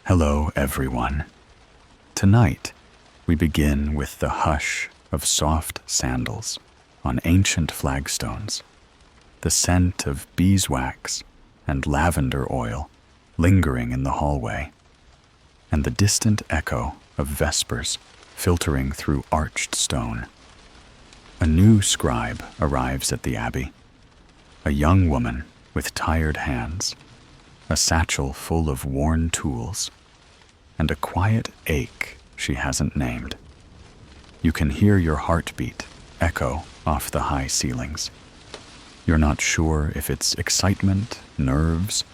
Hello, everyone. Tonight, we begin with the hush of soft sandals on ancient flagstones, the scent of beeswax and lavender oil lingering in the hallway, and the distant echo of vespers filtering through arched stone. A new scribe arrives at the abbey, a young woman with tired hands, a satchel full of worn tools, and a quiet ache she hasn't named. You can hear your heartbeat echo off the high ceilings. You're not sure if it's excitement, nerves,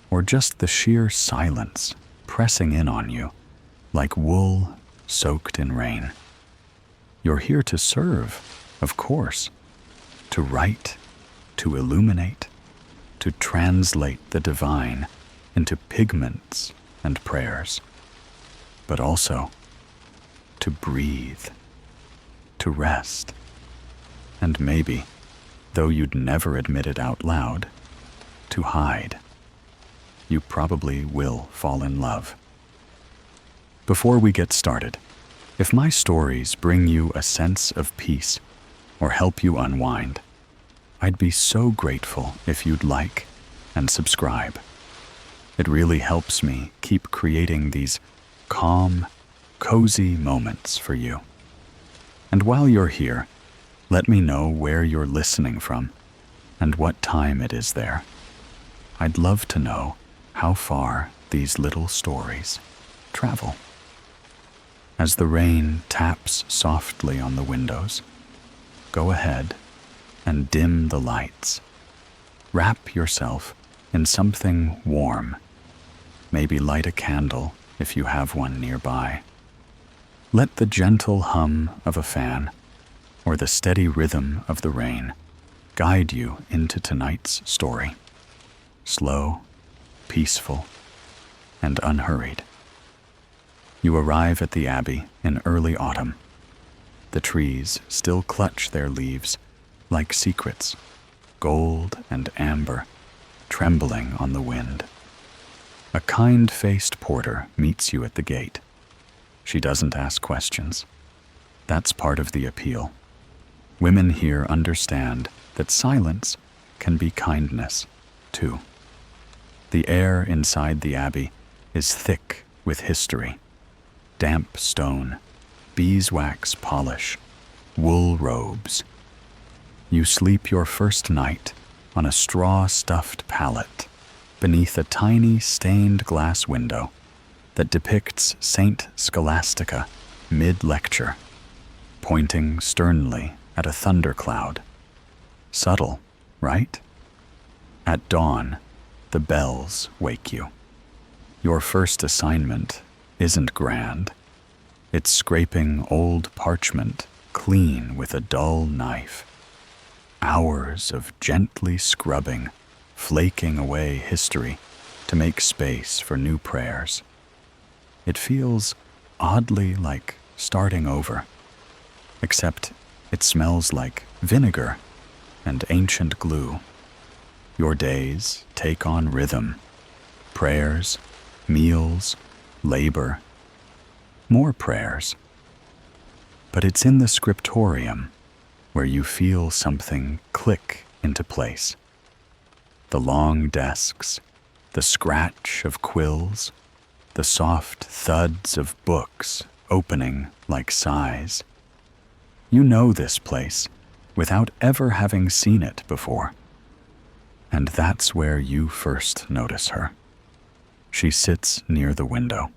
or just the sheer silence pressing in on you like wool soaked in rain. You're here to serve, of course, to write, to illuminate, to translate the divine into pigments and prayers, but also to breathe, to rest, and maybe, though you'd never admit it out loud, to hide. You probably will fall in love. Before we get started, if my stories bring you a sense of peace or help you unwind, I'd be so grateful if you'd like and subscribe. It really helps me keep creating these calm, cozy moments for you. And while you're here, let me know where you're listening from and what time it is there. I'd love to know how far these little stories travel. As the rain taps softly on the windows, go ahead and dim the lights. Wrap yourself in something warm. Maybe light a candle if you have one nearby. Let the gentle hum of a fan or the steady rhythm of the rain guide you into tonight's story. Slow, peaceful, and unhurried. You arrive at the abbey in early autumn. The trees still clutch their leaves like secrets, gold and amber, trembling on the wind. A kind-faced porter meets you at the gate. She doesn't ask questions. That's part of the appeal. Women here understand that silence can be kindness, too. The air inside the abbey is thick with history. Damp stone, beeswax polish, wool robes. You sleep your first night on a straw-stuffed pallet beneath a tiny stained glass window that depicts Saint Scholastica mid-lecture, pointing sternly at a thundercloud. Subtle, right? At dawn, the bells wake you. Your first assignment isn't grand. It's scraping old parchment clean with a dull knife. Hours of gently scrubbing, flaking away history to make space for new prayers. It feels oddly like starting over, except it smells like vinegar and ancient glue. Your days take on rhythm, prayers, meals, labor, more prayers. But it's in the scriptorium where you feel something click into place. The long desks, the scratch of quills, the soft thuds of books opening like sighs. You know this place without ever having seen it before. And that's where you first notice her. She sits near the window,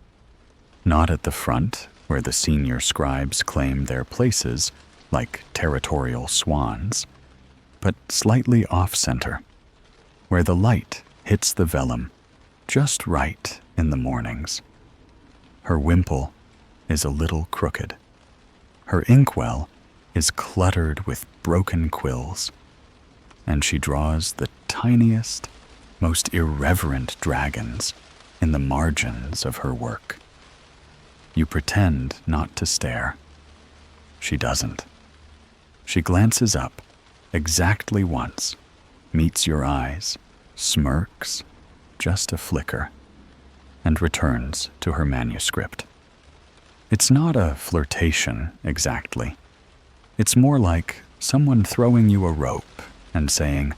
not at the front where the senior scribes claim their places like territorial swans, but slightly off-center, where the light hits the vellum just right in the mornings. Her wimple is a little crooked. Her inkwell is cluttered with broken quills, and she draws the tiniest, most irreverent dragons in the margins of her work. You pretend not to stare. She doesn't. She glances up exactly once, meets your eyes, smirks, just a flicker, and returns to her manuscript. It's not a flirtation, exactly. It's more like someone throwing you a rope and saying,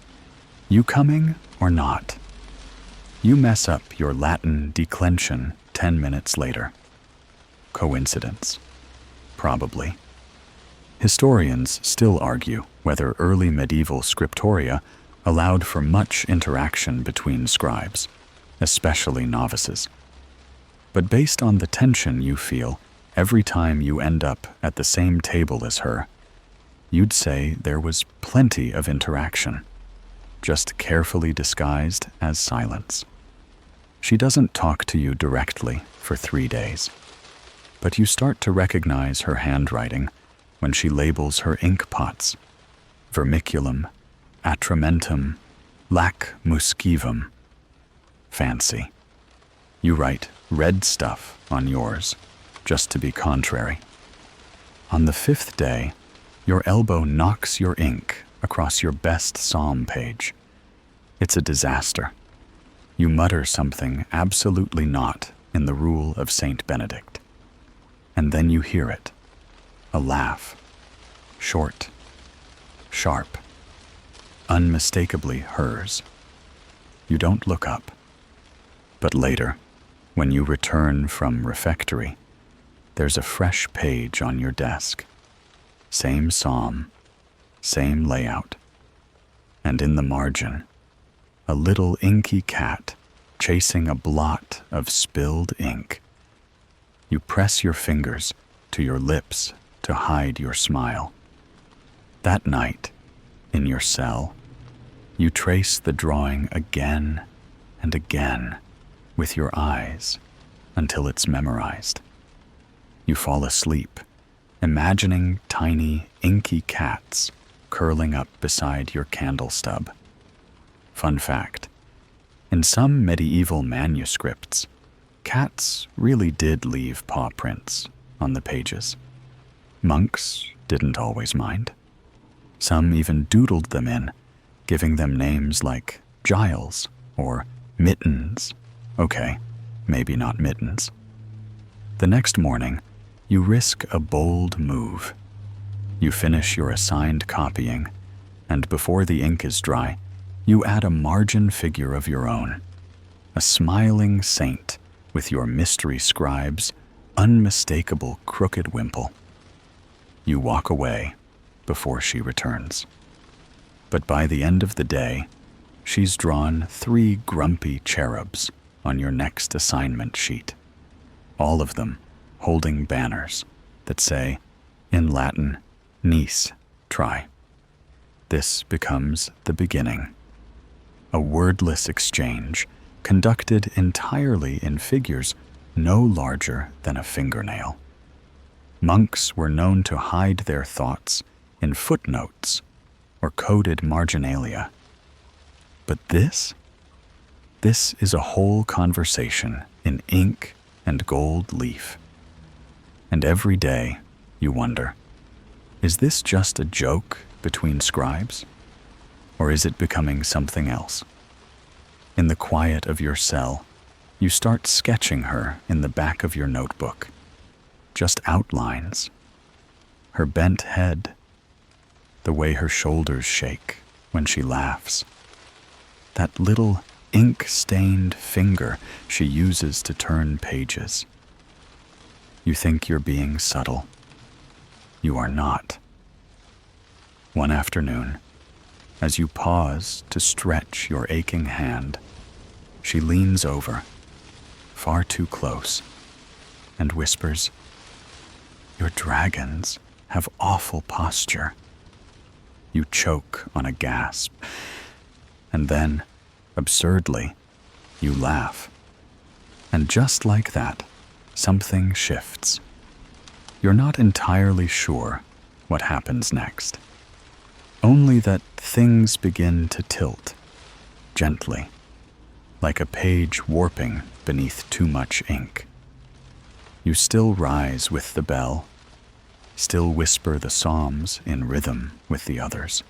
"You coming or not?" You mess up your Latin declension 10 minutes later. Coincidence? Probably. Historians still argue whether early medieval scriptoria allowed for much interaction between scribes, especially novices. But based on the tension you feel every time you end up at the same table as her, you'd say there was plenty of interaction, just carefully disguised as silence. She doesn't talk to you directly for 3 days, but you start to recognize her handwriting when she labels her ink pots: vermiculum, atramentum, lac muscivum. Fancy. You write red stuff on yours, just to be contrary. On the 5th day, your elbow knocks your ink across your best psalm page. It's a disaster. You mutter something absolutely not in the rule of Saint Benedict. And then you hear it. A laugh. Short. Sharp. Unmistakably hers. You don't look up. But later, when you return from refectory, there's a fresh page on your desk. Same psalm, same layout. And in the margin, a little inky cat chasing a blot of spilled ink. You press your fingers to your lips to hide your smile. That night, in your cell, you trace the drawing again and again with your eyes until it's memorized. You fall asleep, imagining tiny, inky cats curling up beside your candle stub. Fun fact: in some medieval manuscripts, cats really did leave paw prints on the pages. Monks didn't always mind. Some even doodled them in, giving them names like Giles or Mittens. Okay, maybe not Mittens. The next morning, you risk a bold move. You finish your assigned copying, and before the ink is dry, you add a margin figure of your own, a smiling saint with your mystery scribe's unmistakable crooked wimple. You walk away before she returns. But by the end of the day, she's drawn 3 grumpy cherubs on your next assignment sheet, all of them holding banners that say, in Latin, "Nice, try." This becomes the beginning. A wordless exchange conducted entirely in figures no larger than a fingernail. Monks were known to hide their thoughts in footnotes or coded marginalia. But this is a whole conversation in ink and gold leaf. And every day you wonder, is this just a joke between scribes? Or is it becoming something else? In the quiet of your cell, you start sketching her in the back of your notebook. Just outlines. Her bent head, the way her shoulders shake when she laughs, that little ink-stained finger she uses to turn pages. You think you're being subtle. You are not. One afternoon, as you pause to stretch your aching hand, she leans over, far too close, and whispers, "Your dragons have awful posture." You choke on a gasp, and then, absurdly, you laugh. And just like that, something shifts. You're not entirely sure what happens next. Only that things begin to tilt, gently, like a page warping beneath too much ink. You still rise with the bell, still whisper the psalms in rhythm with the others.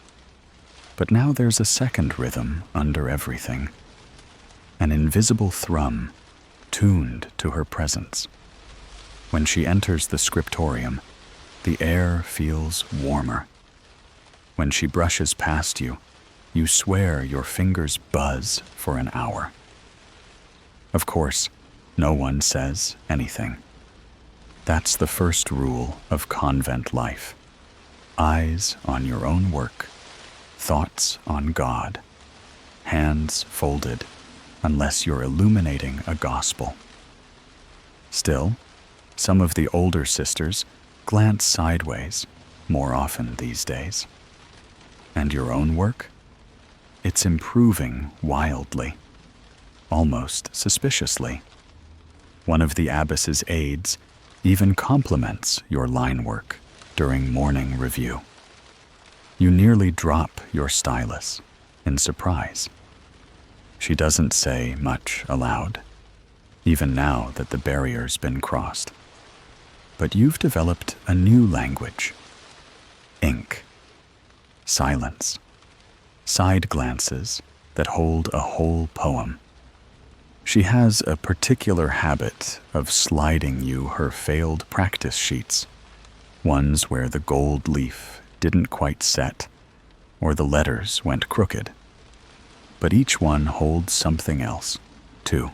But now there's a second rhythm under everything, an invisible thrum tuned to her presence. When she enters the scriptorium, the air feels warmer. When she brushes past you, you swear your fingers buzz for an hour. Of course, no one says anything. That's the first rule of convent life. Eyes on your own work, thoughts on God, hands folded unless you're illuminating a gospel. Still, some of the older sisters glance sideways more often these days. And your own work? It's improving wildly, almost suspiciously. One of the abbess's aides even compliments your line work during morning review. You nearly drop your stylus in surprise. She doesn't say much aloud, even now that the barrier's been crossed. But you've developed a new language. Ink. Silence. Side glances that hold a whole poem. She has a particular habit of sliding you her failed practice sheets, ones where the gold leaf didn't quite set or the letters went crooked. But each one holds something else, too.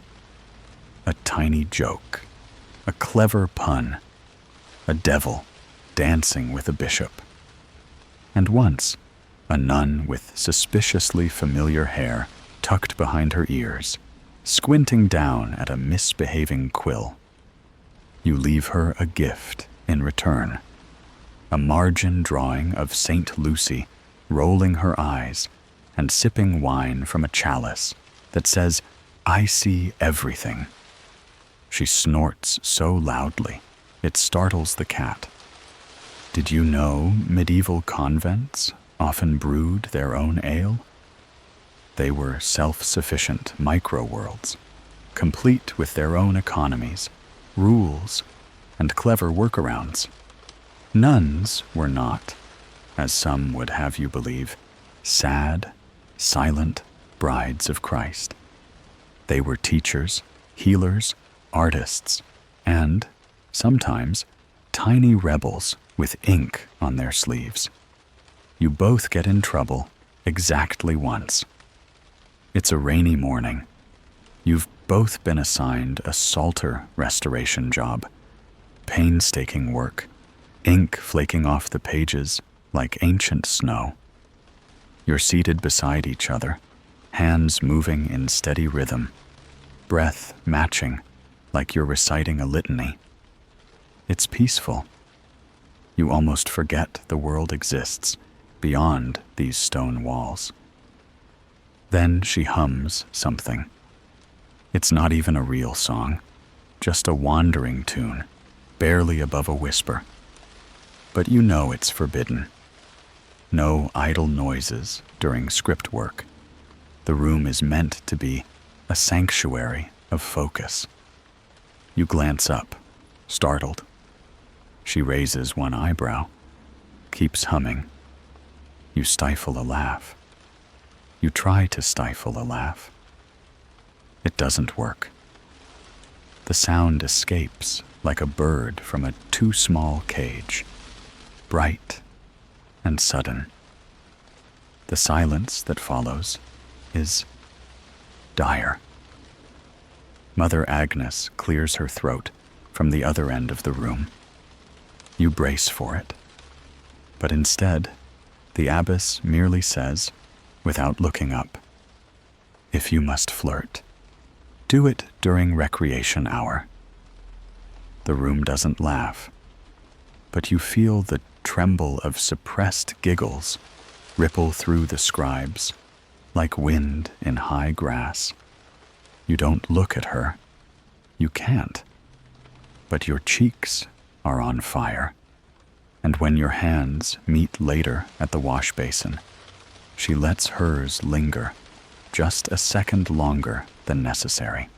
A tiny joke, a clever pun, a devil dancing with a bishop. And once, a nun with suspiciously familiar hair tucked behind her ears, squinting down at a misbehaving quill. You leave her a gift in return, a margin drawing of St. Lucy rolling her eyes and sipping wine from a chalice that says, "I see everything." She snorts so loudly, it startles the cat. Did you know medieval convents often brewed their own ale? They were self-sufficient micro-worlds, complete with their own economies, rules, and clever workarounds. Nuns were not, as some would have you believe, sad, silent brides of Christ. They were teachers, healers, artists, and, sometimes, tiny rebels with ink on their sleeves. You both get in trouble exactly once. It's a rainy morning. You've both been assigned a Psalter restoration job. Painstaking work, ink flaking off the pages like ancient snow. You're seated beside each other, hands moving in steady rhythm, breath matching like you're reciting a litany. It's peaceful. You almost forget the world exists beyond these stone walls. Then she hums something. It's not even a real song, just a wandering tune, barely above a whisper. But you know it's forbidden. No idle noises during script work. The room is meant to be a sanctuary of focus. You glance up, startled. She raises one eyebrow, keeps humming. You stifle a laugh. You try to stifle a laugh. It doesn't work. The sound escapes like a bird from a too small cage, bright and sudden. The silence that follows is dire. Mother Agnes clears her throat from the other end of the room. You brace for it. But instead, the abbess merely says, without looking up, "If you must flirt, do it during recreation hour." The room doesn't laugh, but you feel the tremble of suppressed giggles ripple through the scribes, like wind in high grass. You don't look at her. You can't. But your cheeks are on fire, and when your hands meet later at the wash basin, she lets hers linger just a second longer than necessary.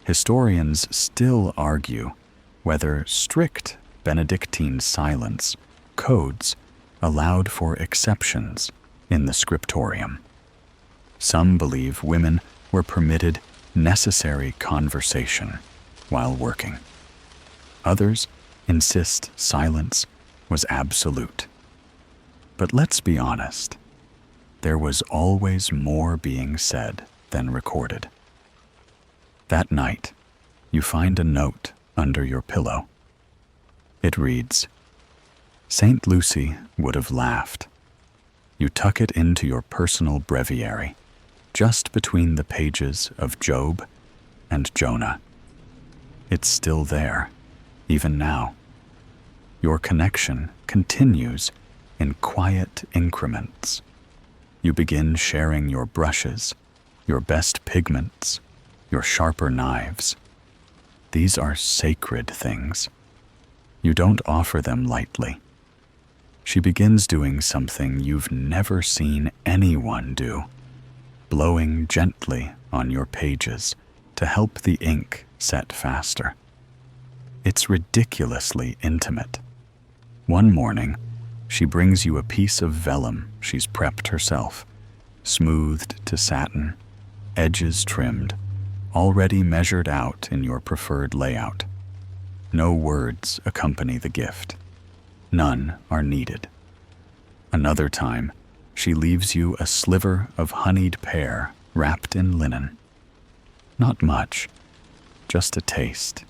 Historians still argue whether strict Benedictine silence codes allowed for exceptions in the scriptorium. Some believe women were permitted necessary conversation while working. Others insist silence was absolute. But let's be honest, there was always more being said than recorded. That night, you find a note under your pillow. It reads, "Saint Lucy would have laughed." You tuck it into your personal breviary, just between the pages of Job and Jonah. It's still there, even now. Your connection continues in quiet increments. You begin sharing your brushes, your best pigments, your sharper knives. These are sacred things. You don't offer them lightly. She begins doing something you've never seen anyone do, blowing gently on your pages to help the ink set faster. It's ridiculously intimate. One morning, she brings you a piece of vellum she's prepped herself, smoothed to satin, edges trimmed, already measured out in your preferred layout. No words accompany the gift. None are needed. Another time, she leaves you a sliver of honeyed pear wrapped in linen. Not much, just a taste,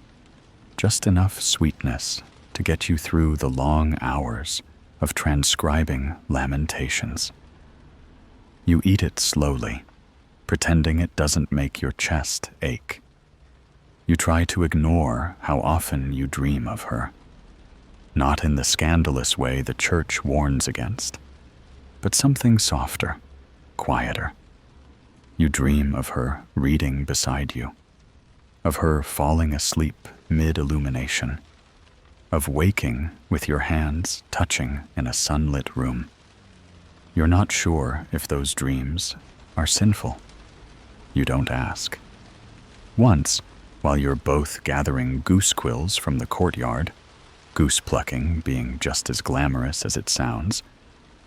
just enough sweetness to get you through the long hours of transcribing lamentations. You eat it slowly, pretending it doesn't make your chest ache. You try to ignore how often you dream of her. Not in the scandalous way the church warns against, but something softer, quieter. You dream of her reading beside you, of her falling asleep mid-illumination, of waking with your hands touching in a sunlit room. You're not sure if those dreams are sinful. You don't ask. Once, while you're both gathering goose quills from the courtyard, goose plucking being just as glamorous as it sounds,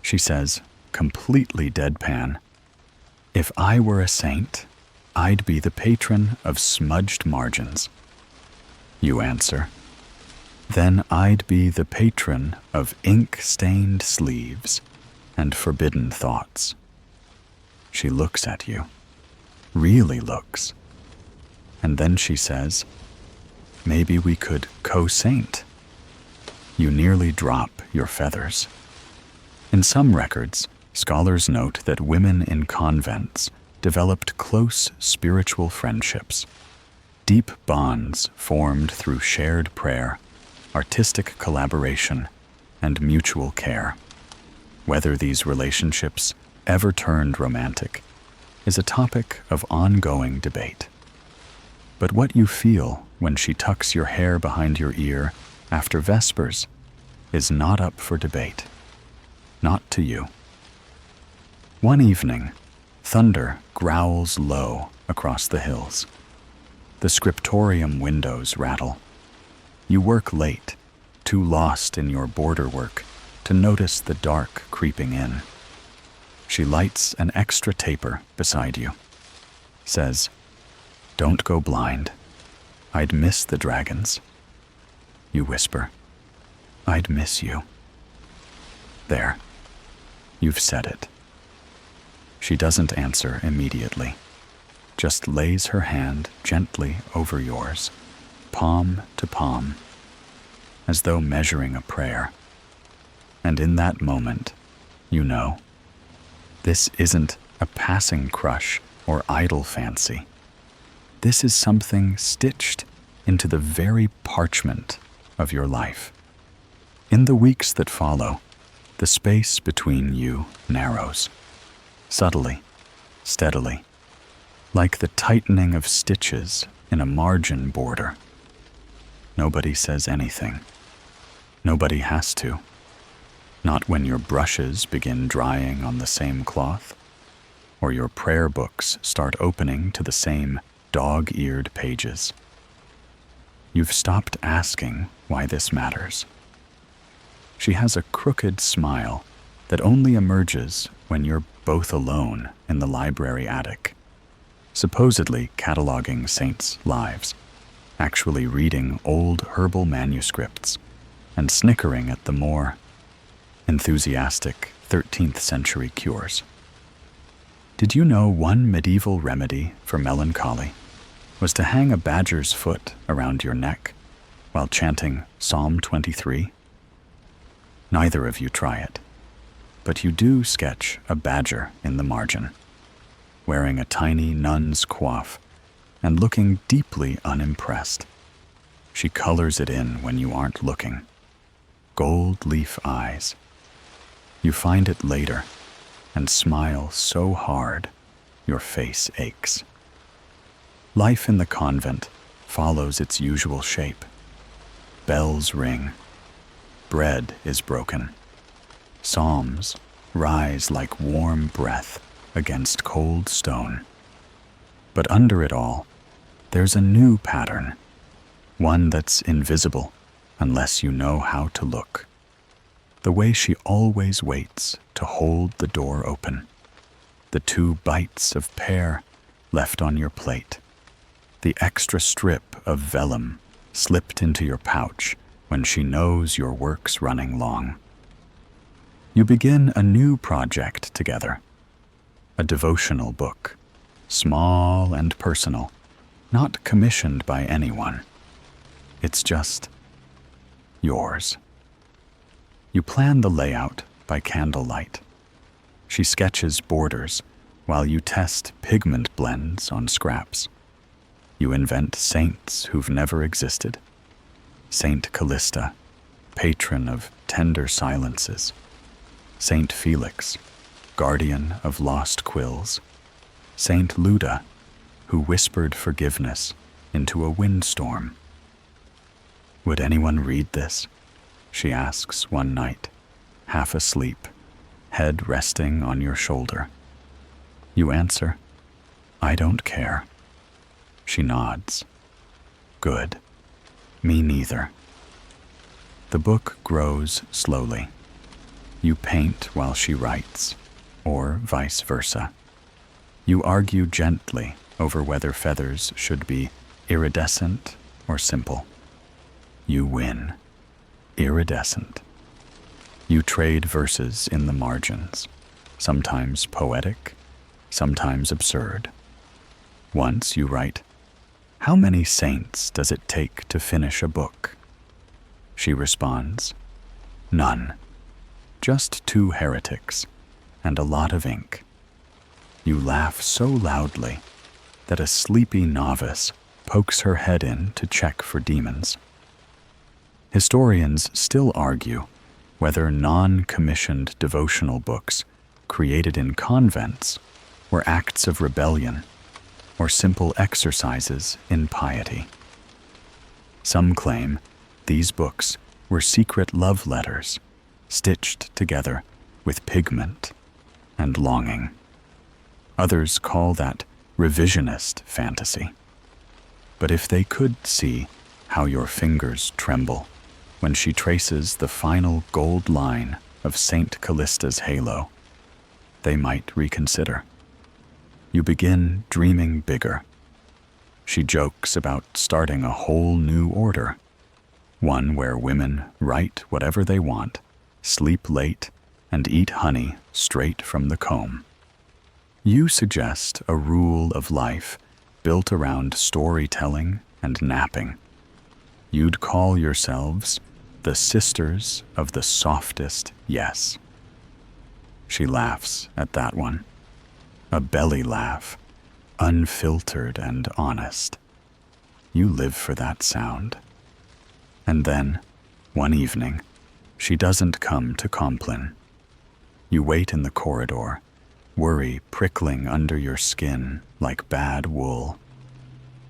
she says, completely deadpan, "If I were a saint, I'd be the patron of smudged margins." You answer, "Then I'd be the patron of ink-stained sleeves and forbidden thoughts." She looks at you, really looks, and then she says, "Maybe we could co-saint." You nearly drop your feathers. In some records, scholars note that women in convents developed close spiritual friendships, deep bonds formed through shared prayer, artistic collaboration, and mutual care. Whether these relationships ever turned romantic is a topic of ongoing debate. But what you feel when she tucks your hair behind your ear after Vespers is not up for debate. Not to you. One evening, thunder growls low across the hills. The scriptorium windows rattle. You work late, too lost in your border work to notice the dark creeping in. She lights an extra taper beside you, says, "Don't go blind. I'd miss the dragons." You whisper, "I'd miss you." There, you've said it. She doesn't answer immediately, just lays her hand gently over yours, palm to palm, as though measuring a prayer. And in that moment, you know, this isn't a passing crush or idle fancy. This is something stitched into the very parchment of your life. In the weeks that follow, the space between you narrows, subtly, steadily, like the tightening of stitches in a margin border. Nobody says anything. Nobody has to. Not when your brushes begin drying on the same cloth, or your prayer books start opening to the same dog-eared pages. You've stopped asking why this matters. She has a crooked smile that only emerges when you're both alone in the library attic. supposedly cataloging saints' lives, actually reading old herbal manuscripts and snickering at the more enthusiastic 13th century cures. Did you know one medieval remedy for melancholy was to hang a badger's foot around your neck while chanting Psalm 23? Neither of you try it, but you do sketch a badger in the margin, wearing a tiny nun's coif and looking deeply unimpressed. She colors it in when you aren't looking. Gold leaf eyes. You find it later and smile so hard your face aches. Life in the convent follows its usual shape. Bells ring. Bread is broken. Psalms rise like warm breath against cold stone. But under it all, there's a new pattern, one that's invisible unless you know how to look. The way she always waits to hold the door open, the 2 bites of pear left on your plate, the extra strip of vellum slipped into your pouch when she knows your work's running long. You begin a new project together, a devotional book, small and personal, not commissioned by anyone. It's just yours. You plan the layout by candlelight. She sketches borders while you test pigment blends on scraps. You invent saints who've never existed. Saint Callista, patron of tender silences. Saint Felix, guardian of lost quills. Saint Luda, who whispered forgiveness into a windstorm. Would anyone read this? She asks one night, half asleep, head resting on your shoulder. You answer, I don't care. She nods. Good. Me neither. The book grows slowly. You paint while she writes, or vice versa. You argue gently over whether feathers should be iridescent or simple. You win. Iridescent. You trade verses in the margins, sometimes poetic, sometimes absurd. Once you write, How many saints does it take to finish a book? She responds, None. Just 2 heretics and a lot of ink. You laugh so loudly that a sleepy novice pokes her head in to check for demons. Historians still argue whether non-commissioned devotional books created in convents were acts of rebellion or simple exercises in piety. Some claim these books were secret love letters stitched together with pigment and longing. Others call that revisionist fantasy. But if they could see how your fingers tremble when she traces the final gold line of Saint Callista's halo, they might reconsider. You begin dreaming bigger. She jokes about starting a whole new order, one where women write whatever they want, sleep late, and eat honey straight from the comb. You suggest a rule of life built around storytelling and napping. You'd call yourselves the Sisters of the Softest Yes. She laughs at that one. A belly laugh, unfiltered and honest. You live for that sound. And then, one evening, she doesn't come to Compline. You wait in the corridor, worry prickling under your skin like bad wool.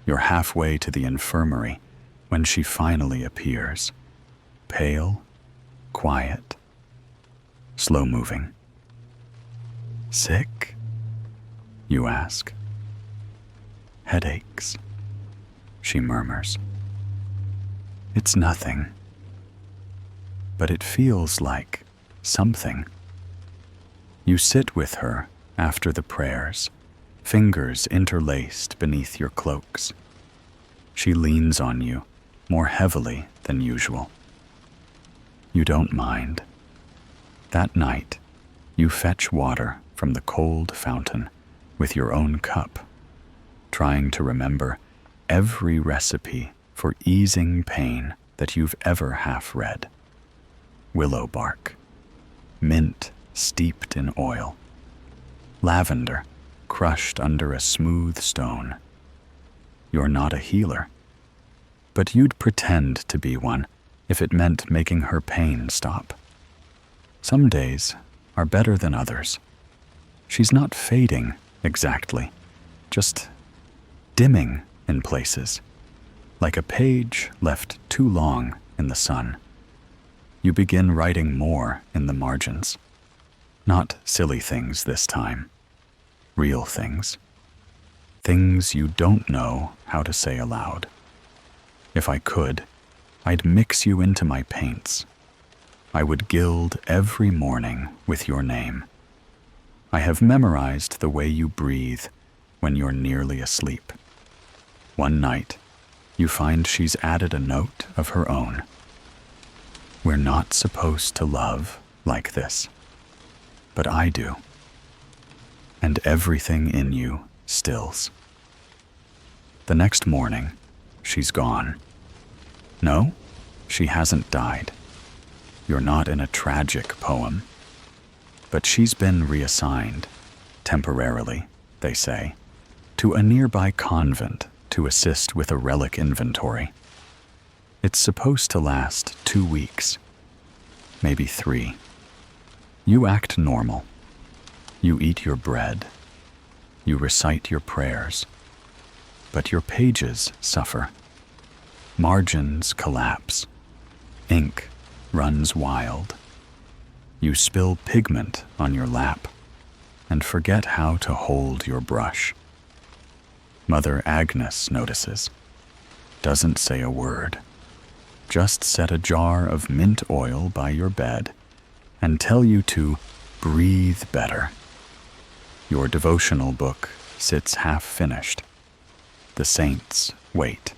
You're halfway to the infirmary when she finally appears. Pale, quiet, slow-moving. Sick? You ask. Headaches, she murmurs. It's nothing, but it feels like something. You sit with her after the prayers, fingers interlaced beneath your cloaks. She leans on you more heavily than usual. You don't mind. That night, you fetch water from the cold fountain with your own cup, trying to remember every recipe for easing pain that you've ever half read. Willow bark, mint steeped in oil, lavender crushed under a smooth stone. You're not a healer, but you'd pretend to be one if it meant making her pain stop. Some days are better than others. She's not fading exactly, just dimming in places, like a page left too long in the sun. You begin writing more in the margins. Not silly things this time. Real things. Things you don't know how to say aloud. If I could, I'd mix you into my paints. I would gild every morning with your name. I have memorized the way you breathe when you're nearly asleep. One night, you find she's added a note of her own. We're not supposed to love like this, but I do. And everything in you stills. The next morning, she's gone. No, she hasn't died. You're not in a tragic poem. But she's been reassigned, temporarily, they say, to a nearby convent to assist with a relic inventory. It's supposed to last 2 weeks, maybe 3. You act normal. You eat your bread. You recite your prayers. But your pages suffer. Margins collapse. Ink runs wild. You spill pigment on your lap and forget how to hold your brush. Mother Agnes notices, doesn't say a word, just set a jar of mint oil by your bed and tell you to breathe better. Your devotional book sits half finished. The saints wait.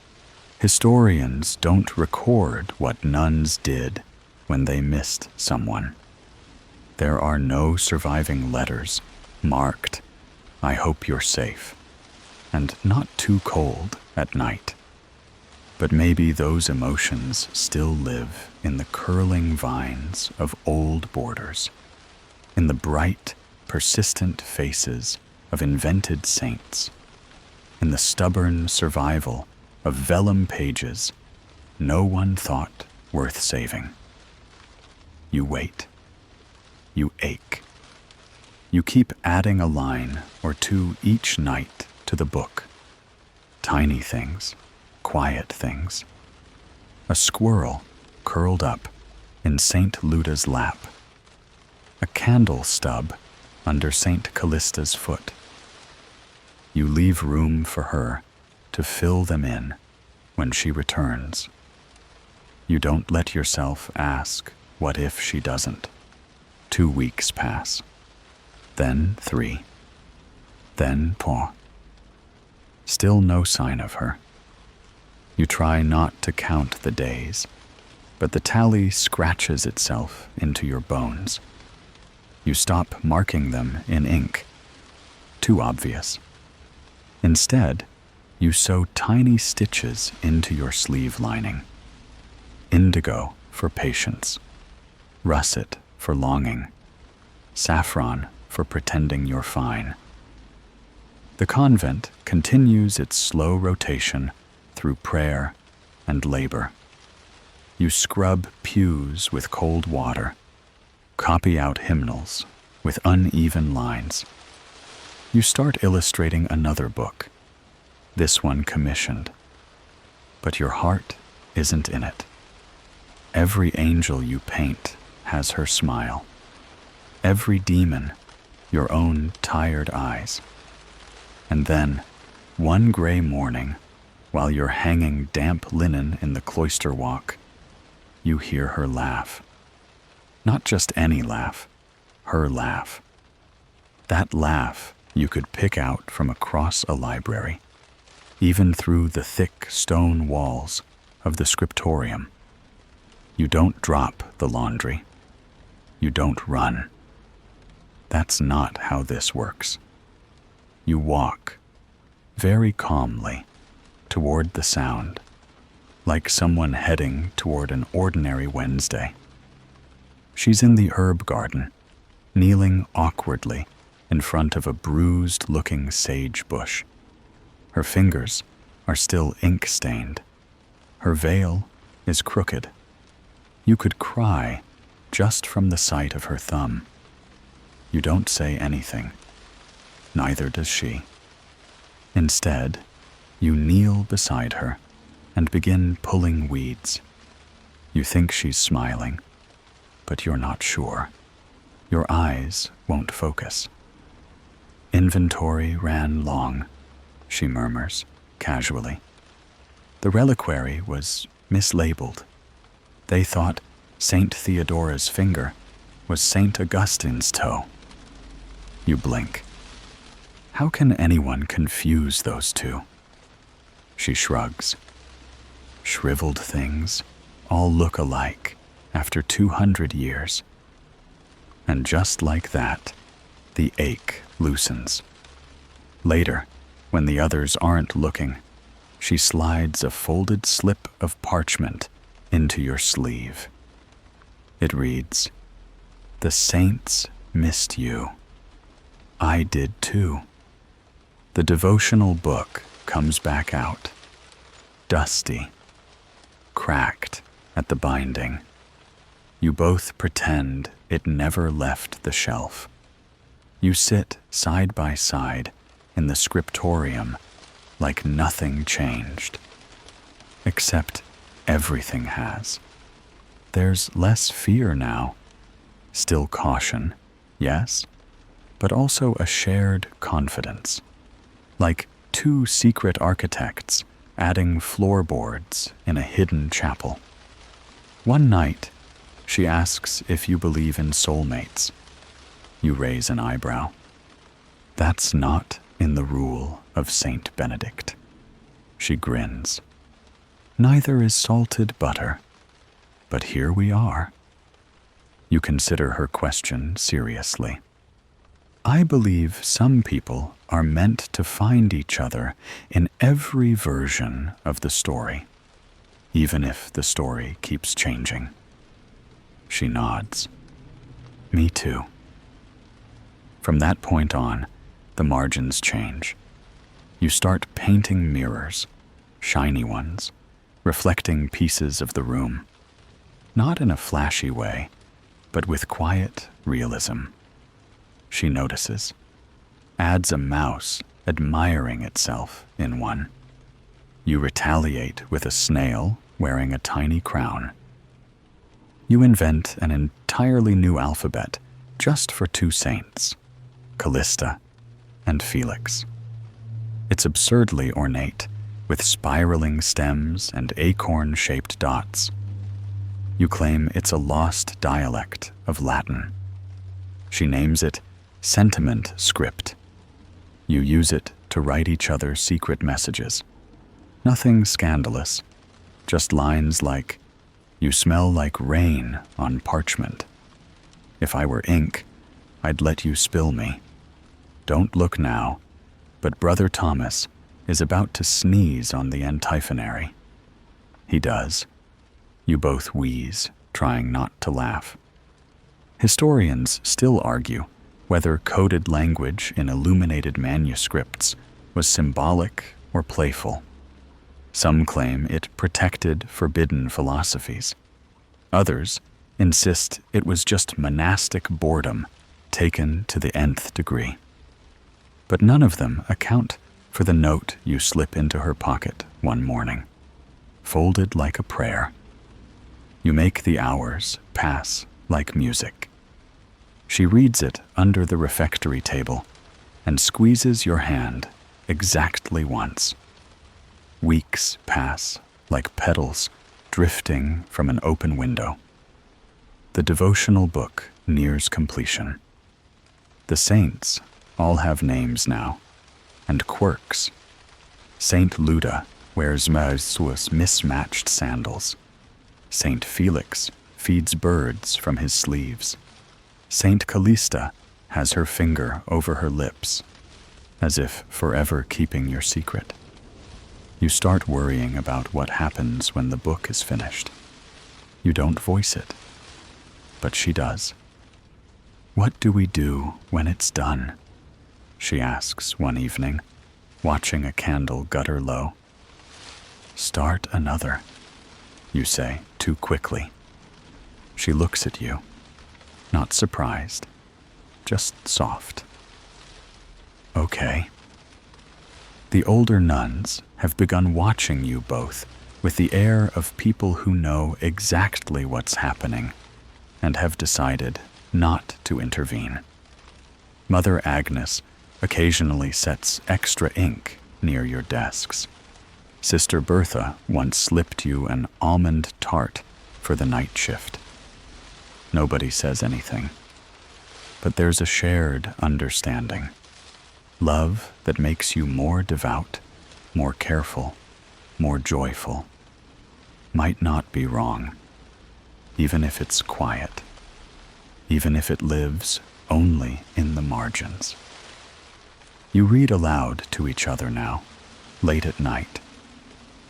Historians don't record what nuns did when they missed someone. There are no surviving letters marked, "I hope you're safe," and not too cold at night. But maybe those emotions still live in the curling vines of old borders, in the bright, persistent faces of invented saints, in the stubborn survival of vellum pages no one thought worth saving. You wait. You ache. You keep adding a line or two each night to the book. Tiny things, quiet things. A squirrel curled up in St. Luda's lap. A candle stub under St. Callista's foot. You leave room for her to fill them in when she returns. You don't let yourself ask, what if she doesn't? 2 weeks pass, then 3, then 4. Still no sign of her. You try not to count the days, but the tally scratches itself into your bones. You stop marking them in ink. Too obvious. Instead, you sew tiny stitches into your sleeve lining. Indigo for patience, russet for longing, saffron for pretending you're fine. The convent continues its slow rotation through prayer and labor. You scrub pews with cold water, copy out hymnals with uneven lines. You start illustrating another book, this one commissioned. But your heart isn't in it. Every angel you paint has her smile. Every demon, your own tired eyes. And then, one gray morning, while you're hanging damp linen in the cloister walk, you hear her laugh. Not just any laugh, her laugh. That laugh you could pick out from across a library, even through the thick stone walls of the scriptorium. You don't drop the laundry. You don't run. That's not how this works. You walk very calmly toward the sound, like someone heading toward an ordinary Wednesday. She's in the herb garden, kneeling awkwardly in front of a bruised-looking sage bush. Her fingers are still ink-stained. Her veil is crooked. You could cry just from the sight of her thumb. You don't say anything. Neither does she. Instead, you kneel beside her and begin pulling weeds. You think she's smiling, but you're not sure. Your eyes won't focus. Inventory ran long, she murmurs casually. The reliquary was mislabeled. They thought Saint Theodora's finger was Saint Augustine's toe. You blink. How can anyone confuse those two? She shrugs. Shriveled things all look alike after 200 years. And just like that, the ache loosens. Later, when the others aren't looking, she slides a folded slip of parchment into your sleeve. It reads, "The saints missed you. I did too." The devotional book comes back out, dusty, cracked at the binding. You both pretend it never left the shelf. You sit side by side in the scriptorium like nothing changed. Except everything has. There's less fear now. Still caution, yes, but also a shared confidence. Like two secret architects adding floorboards in a hidden chapel. One night, she asks if you believe in soulmates. You raise an eyebrow. That's not in the rule of Saint Benedict. She grins. Neither is salted butter, but here we are. You consider her question seriously. I believe some people are meant to find each other in every version of the story, even if the story keeps changing. She nods. Me too. From that point on, the margins change. You start painting mirrors, shiny ones, reflecting pieces of the room. Not in a flashy way, but with quiet realism. She notices, adds a mouse admiring itself in one. You retaliate with a snail wearing a tiny crown. You invent an entirely new alphabet just for two saints, Callista and Felix. It's absurdly ornate, with spiraling stems and acorn-shaped dots. You claim it's a lost dialect of Latin. She names it sentiment script. You use it to write each other secret messages. Nothing scandalous, just lines like, "You smell like rain on parchment. If I were ink, I'd let you spill me. Don't look now, but Brother Thomas is about to sneeze on the antiphonary." He does. You both wheeze, trying not to laugh. Historians still argue whether coded language in illuminated manuscripts was symbolic or playful. Some claim it protected forbidden philosophies. Others insist it was just monastic boredom taken to the nth degree. But none of them account for the note you slip into her pocket one morning, folded like a prayer. You make the hours pass like music. She reads it under the refectory table and squeezes your hand exactly once. Weeks pass like petals drifting from an open window. The devotional book nears completion. The saints all have names now, and quirks. Saint Luda wears Merzu's mismatched sandals. Saint Felix feeds birds from his sleeves. Saint Callista has her finger over her lips, as if forever keeping your secret. You start worrying about what happens when the book is finished. You don't voice it, but she does. "What do we do when it's done?" she asks one evening, watching a candle gutter low. "Start another," you say too quickly. She looks at you, not surprised, just soft. "Okay." The older nuns have begun watching you both with the air of people who know exactly what's happening and have decided not to intervene. Mother Agnes occasionally sets extra ink near your desks. Sister Bertha once slipped you an almond tart for the night shift. Nobody says anything, but there's a shared understanding. Love that makes you more devout, more careful, more joyful. Might not be wrong, even if it's quiet, even if it lives only in the margins. You read aloud to each other now, late at night,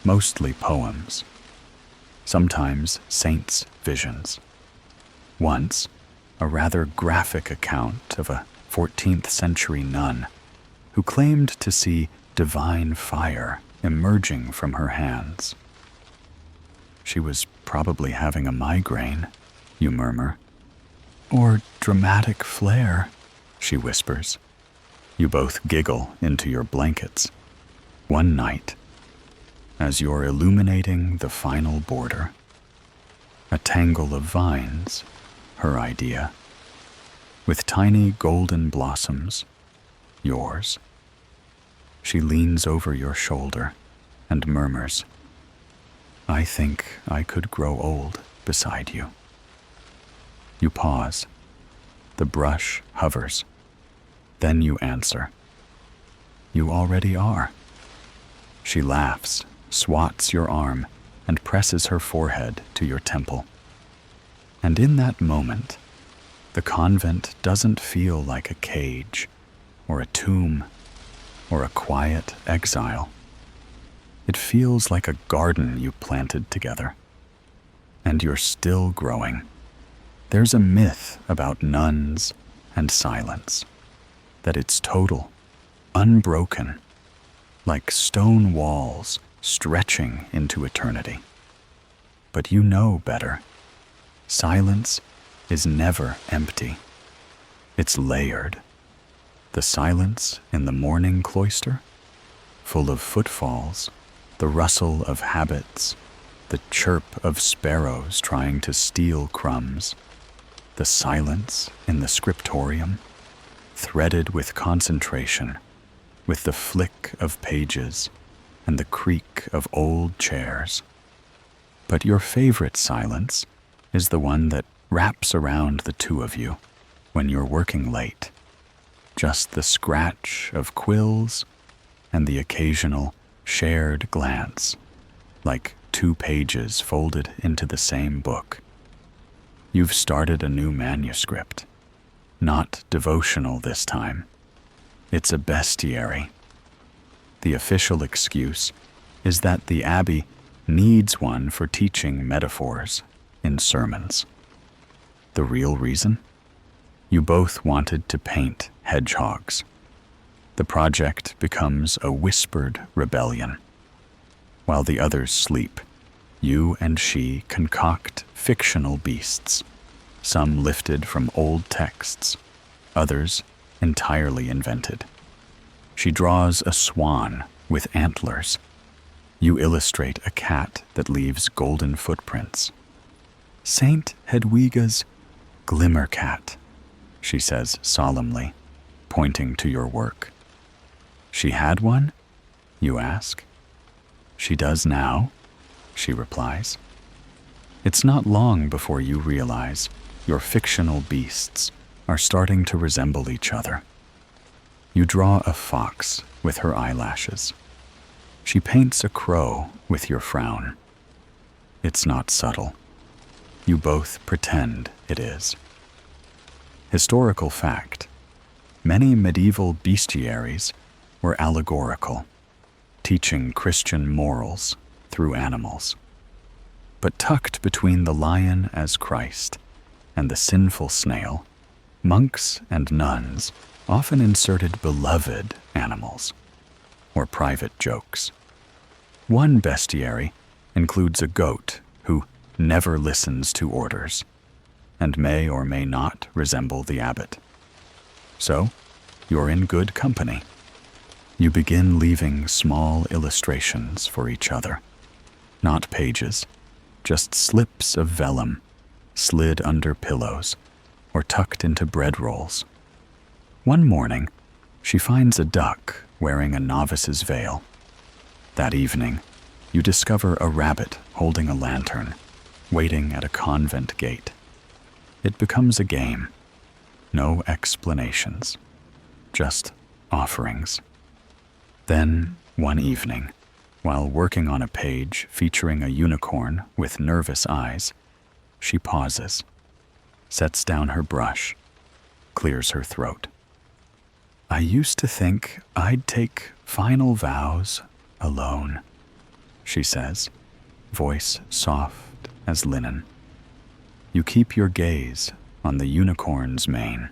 mostly poems, sometimes saints' visions. Once, a rather graphic account of a 14th century nun who claimed to see divine fire emerging from her hands. She was probably having a migraine, you murmur. Or dramatic flare, she whispers. You both giggle into your blankets. One night, as you're illuminating the final border, a tangle of vines, her idea, with tiny golden blossoms, yours. She leans over your shoulder and murmurs, "I think I could grow old beside you." You pause. The brush hovers. Then you answer, "You already are." She laughs, swats your arm, and presses her forehead to your temple. And in that moment, the convent doesn't feel like a cage, or a tomb, or a quiet exile. It feels like a garden you planted together. And you're still growing. There's a myth about nuns and silence, that it's total, unbroken, like stone walls stretching into eternity. But you know better. Silence is never empty. It's layered. The silence in the morning cloister, full of footfalls, the rustle of habits, the chirp of sparrows trying to steal crumbs. The silence in the scriptorium, threaded with concentration, with the flick of pages and the creak of old chairs. But your favorite silence is the one that wraps around the two of you when you're working late. Just the scratch of quills and the occasional shared glance, like two pages folded into the same book. You've started a new manuscript, not devotional this time. It's a bestiary. The official excuse is that the Abbey needs one for teaching metaphors in sermons. The real reason? You both wanted to paint hedgehogs. The project becomes a whispered rebellion. While the others sleep, you and she concoct fictional beasts, some lifted from old texts, others entirely invented. She draws a swan with antlers. You illustrate a cat that leaves golden footprints. "Saint Hedwiga's glimmer cat," she says solemnly, pointing to your work. "She had one?" you ask. "She does now," she replies. It's not long before you realize your fictional beasts are starting to resemble each other. You draw a fox with her eyelashes. She paints a crow with your frown. It's not subtle. You both pretend it is. Historical fact: many medieval bestiaries were allegorical, teaching Christian morals through animals. But tucked between the lion as Christ and the sinful snail, monks and nuns often inserted beloved animals or private jokes. One bestiary includes a goat who never listens to orders and may or may not resemble the abbot. So, you're in good company. You begin leaving small illustrations for each other. Not pages, just slips of vellum slid under pillows or tucked into bread rolls. One morning, she finds a duck wearing a novice's veil. That evening, you discover a rabbit holding a lantern, waiting at a convent gate. It becomes a game. No explanations, just offerings. Then, one evening, while working on a page featuring a unicorn with nervous eyes, she pauses, sets down her brush, clears her throat. I used to think I'd take final vows alone, she says, voice soft as linen. You keep your gaze on the unicorn's mane.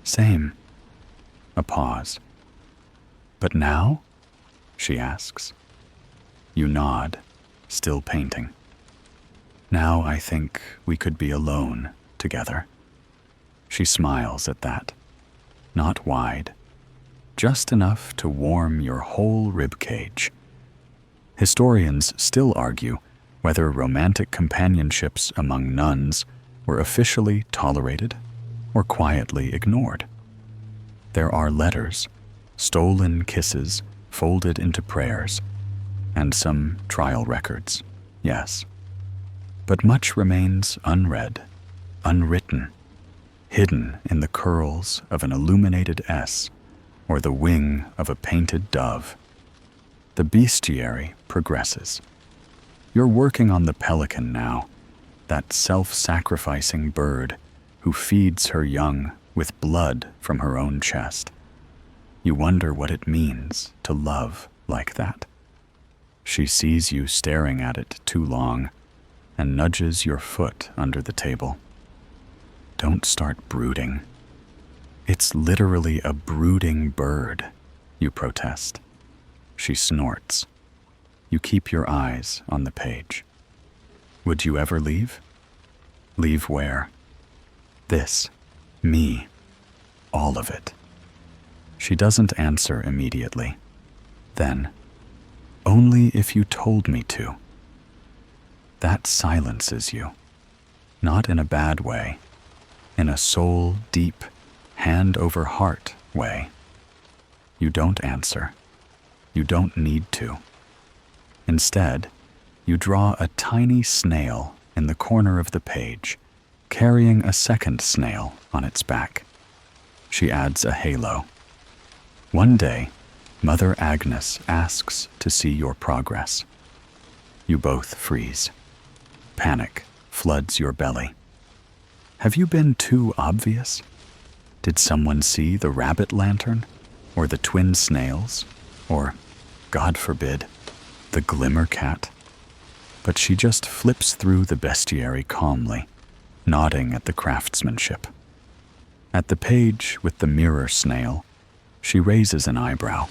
Same. A pause. But now? She asks. You nod, still painting. Now I think we could be alone together. She smiles at that. Not wide, just enough to warm your whole ribcage. Historians still argue whether romantic companionships among nuns were officially tolerated or quietly ignored. There are letters, stolen kisses folded into prayers, and some trial records, yes. But much remains unread, unwritten, hidden in the curls of an illuminated S or the wing of a painted dove. The bestiary progresses. You're working on the pelican now, that self-sacrificing bird who feeds her young with blood from her own chest. You wonder what it means to love like that. She sees you staring at it too long and nudges your foot under the table. Don't start brooding. It's literally a brooding bird, you protest. She snorts. You keep your eyes on the page. Would you ever leave? Leave where? This. Me. All of it. She doesn't answer immediately. Then, only if you told me to. That silences you. Not in a bad way. In a soul deep, hand over heart way. You don't answer. You don't need to. Instead, you draw a tiny snail in the corner of the page, carrying a second snail on its back. She adds a halo. One day, Mother Agnes asks to see your progress. You both freeze. Panic floods your belly. Have you been too obvious? Did someone see the rabbit lantern? Or the twin snails? Or, God forbid, the glimmer cat? But she just flips through the bestiary calmly, nodding at the craftsmanship. At the page with the mirror snail, she raises an eyebrow.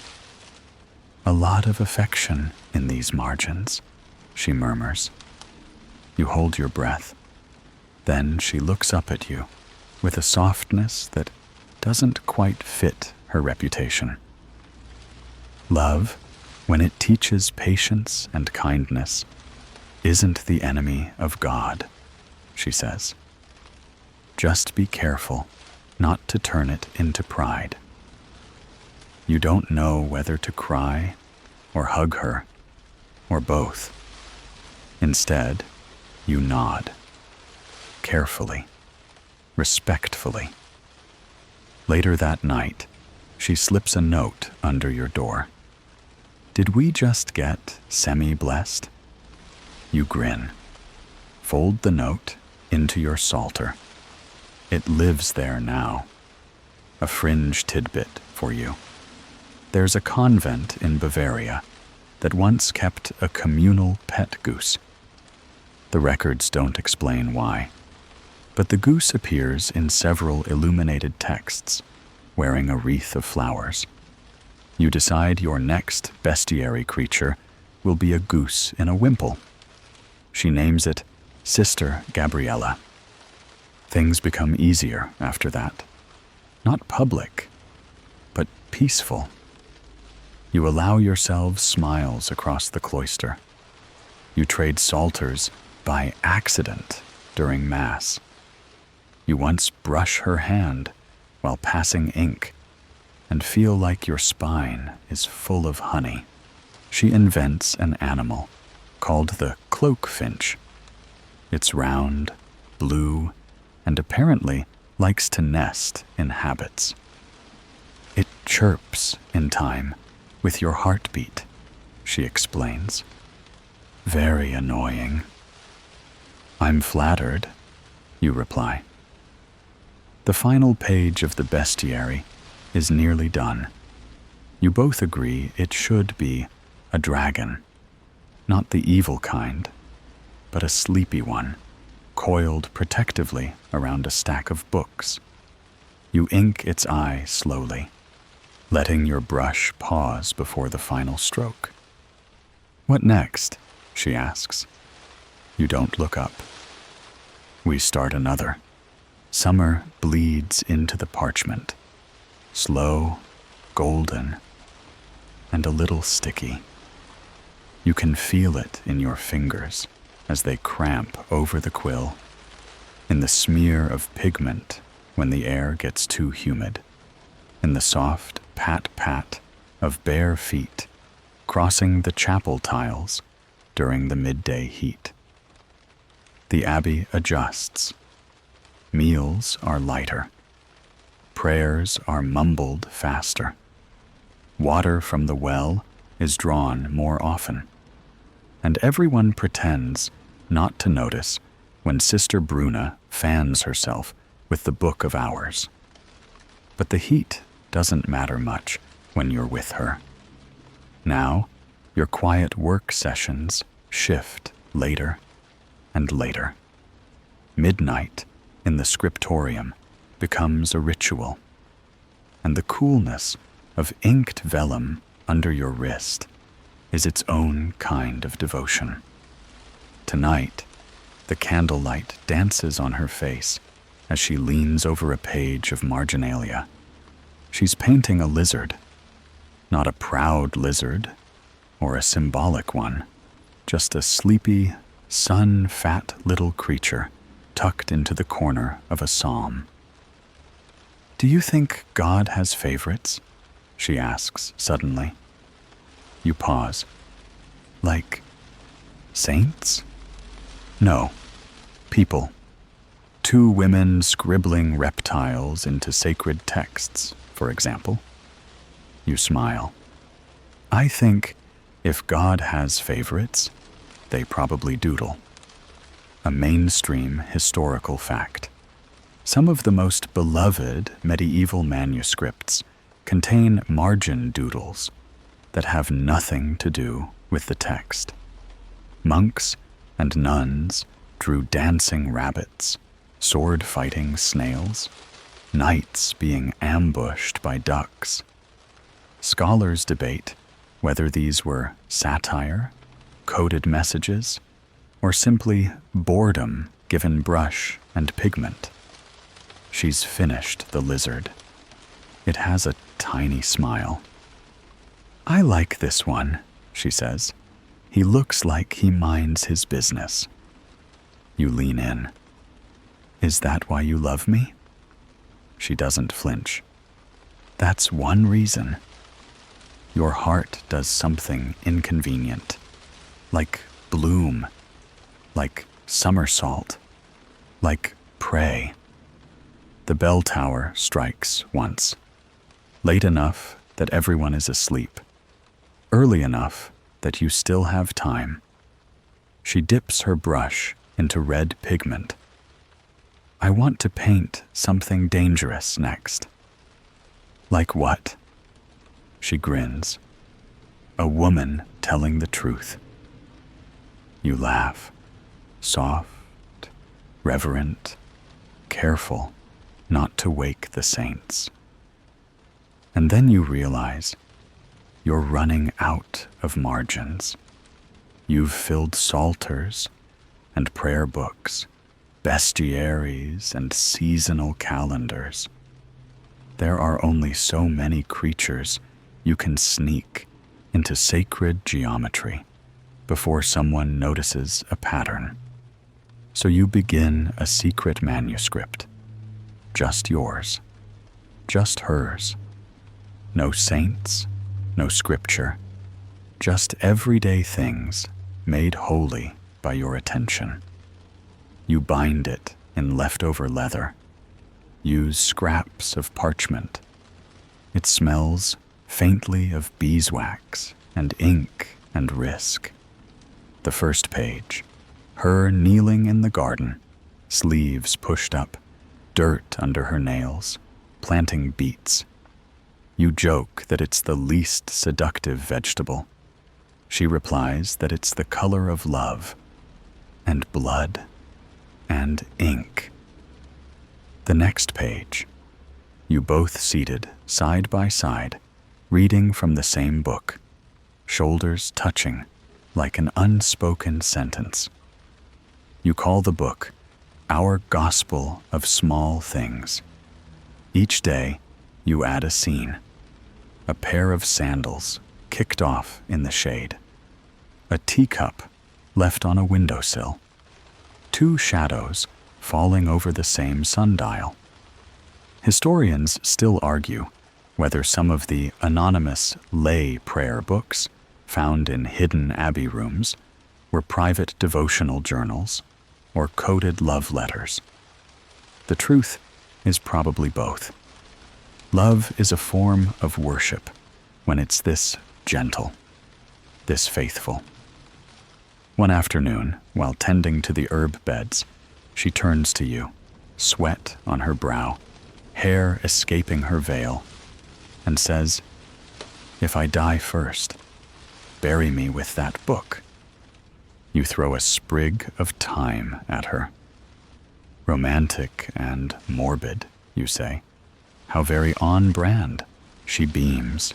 A lot of affection in these margins, she murmurs. You hold your breath. Then she looks up at you with a softness that doesn't quite fit her reputation. Love, when it teaches patience and kindness, isn't the enemy of God, she says. Just be careful not to turn it into pride. You don't know whether to cry or hug her, or both. Instead, you nod. Carefully, respectfully. Later that night, She slips a note under your door. Did we just get semi-blessed? You grin. Fold the note into your psalter. It lives there now. A fringe tidbit for you. There's a convent in Bavaria that once kept a communal pet goose. The records don't explain why, but the goose appears in several illuminated texts, wearing a wreath of flowers. You decide your next bestiary creature will be a goose in a wimple. She names it Sister Gabriella. Things become easier after that. Not public, but peaceful. You allow yourselves smiles across the cloister. You trade psalters by accident during Mass. You once brush her hand while passing ink and feel like your spine is full of honey. She invents an animal called the cloak finch. It's round, blue, and apparently likes to nest in habits. It chirps in time with your heartbeat, she explains. Very annoying. I'm flattered, you reply. The final page of the bestiary is nearly done. You both agree it should be a dragon, not the evil kind, but a sleepy one, coiled protectively around a stack of books. You ink its eye slowly, letting your brush pause before the final stroke. What next? She asks. You don't look up. We start another. Summer bleeds into the parchment, slow, golden, and a little sticky. You can feel it in your fingers as they cramp over the quill, in the smear of pigment when the air gets too humid, in the soft pat-pat of bare feet crossing the chapel tiles during the midday heat. The abbey adjusts. Meals are lighter. Prayers are mumbled faster. Water from the well is drawn more often, and everyone pretends not to notice when Sister Bruna fans herself with the Book of Hours. But the heat doesn't matter much when you're with her. Now, your quiet work sessions shift later and later. Midnight in the scriptorium becomes a ritual, and the coolness of inked vellum under your wrist is its own kind of devotion. Tonight, the candlelight dances on her face as she leans over a page of marginalia. She's painting a lizard, not a proud lizard or a symbolic one, just a sleepy, sun-fat little creature tucked into the corner of a psalm. Do you think God has favorites? She asks suddenly. You pause. Like saints? No, people. Two women scribbling reptiles into sacred texts, for example. You smile. I think if God has favorites, they probably doodle. A mainstream historical fact. Some of the most beloved medieval manuscripts contain margin doodles that have nothing to do with the text. Monks and nuns drew dancing rabbits, sword-fighting snails, knights being ambushed by ducks. Scholars debate whether these were satire, coded messages, or simply boredom given brush and pigment. She's finished the lizard. It has a tiny smile. I like this one, she says. He looks like he minds his business. You lean in. Is that why you love me? She doesn't flinch. That's one reason. Your heart does something inconvenient, like bloom, like somersault, like pray. The bell tower strikes once. Late enough that everyone is asleep. Early enough that you still have time. She dips her brush into red pigment. I want to paint something dangerous next. Like what? She grins. A woman telling the truth. You laugh. Soft, reverent, careful not to wake the saints. And then you realize you're running out of margins. You've filled psalters and prayer books, bestiaries and seasonal calendars. There are only so many creatures you can sneak into sacred geometry before someone notices a pattern. So you begin a secret manuscript, just yours, just hers. No saints, no scripture, just everyday things made holy by your attention. You bind it in leftover leather. Use scraps of parchment. It smells faintly of beeswax and ink and risk. The first page, her kneeling in the garden, sleeves pushed up, dirt under her nails, planting beets. You joke that it's the least seductive vegetable. She replies that it's the color of love and blood and ink. The next page, you both seated side by side, reading from the same book, shoulders touching like an unspoken sentence. You call the book Our Gospel of Small Things. Each day, you add a scene. A pair of sandals kicked off in the shade. A teacup left on a windowsill. 2 shadows falling over the same sundial. Historians still argue whether some of the anonymous lay prayer books found in hidden abbey rooms were private devotional journals or coded love letters. The truth is probably both. Love is a form of worship when it's this gentle, this faithful. One afternoon, while tending to the herb beds, she turns to you, sweat on her brow, hair escaping her veil, and says, "If I die first, bury me with that book." You throw a sprig of thyme at her. Romantic and morbid, you say. How very on brand. She beams.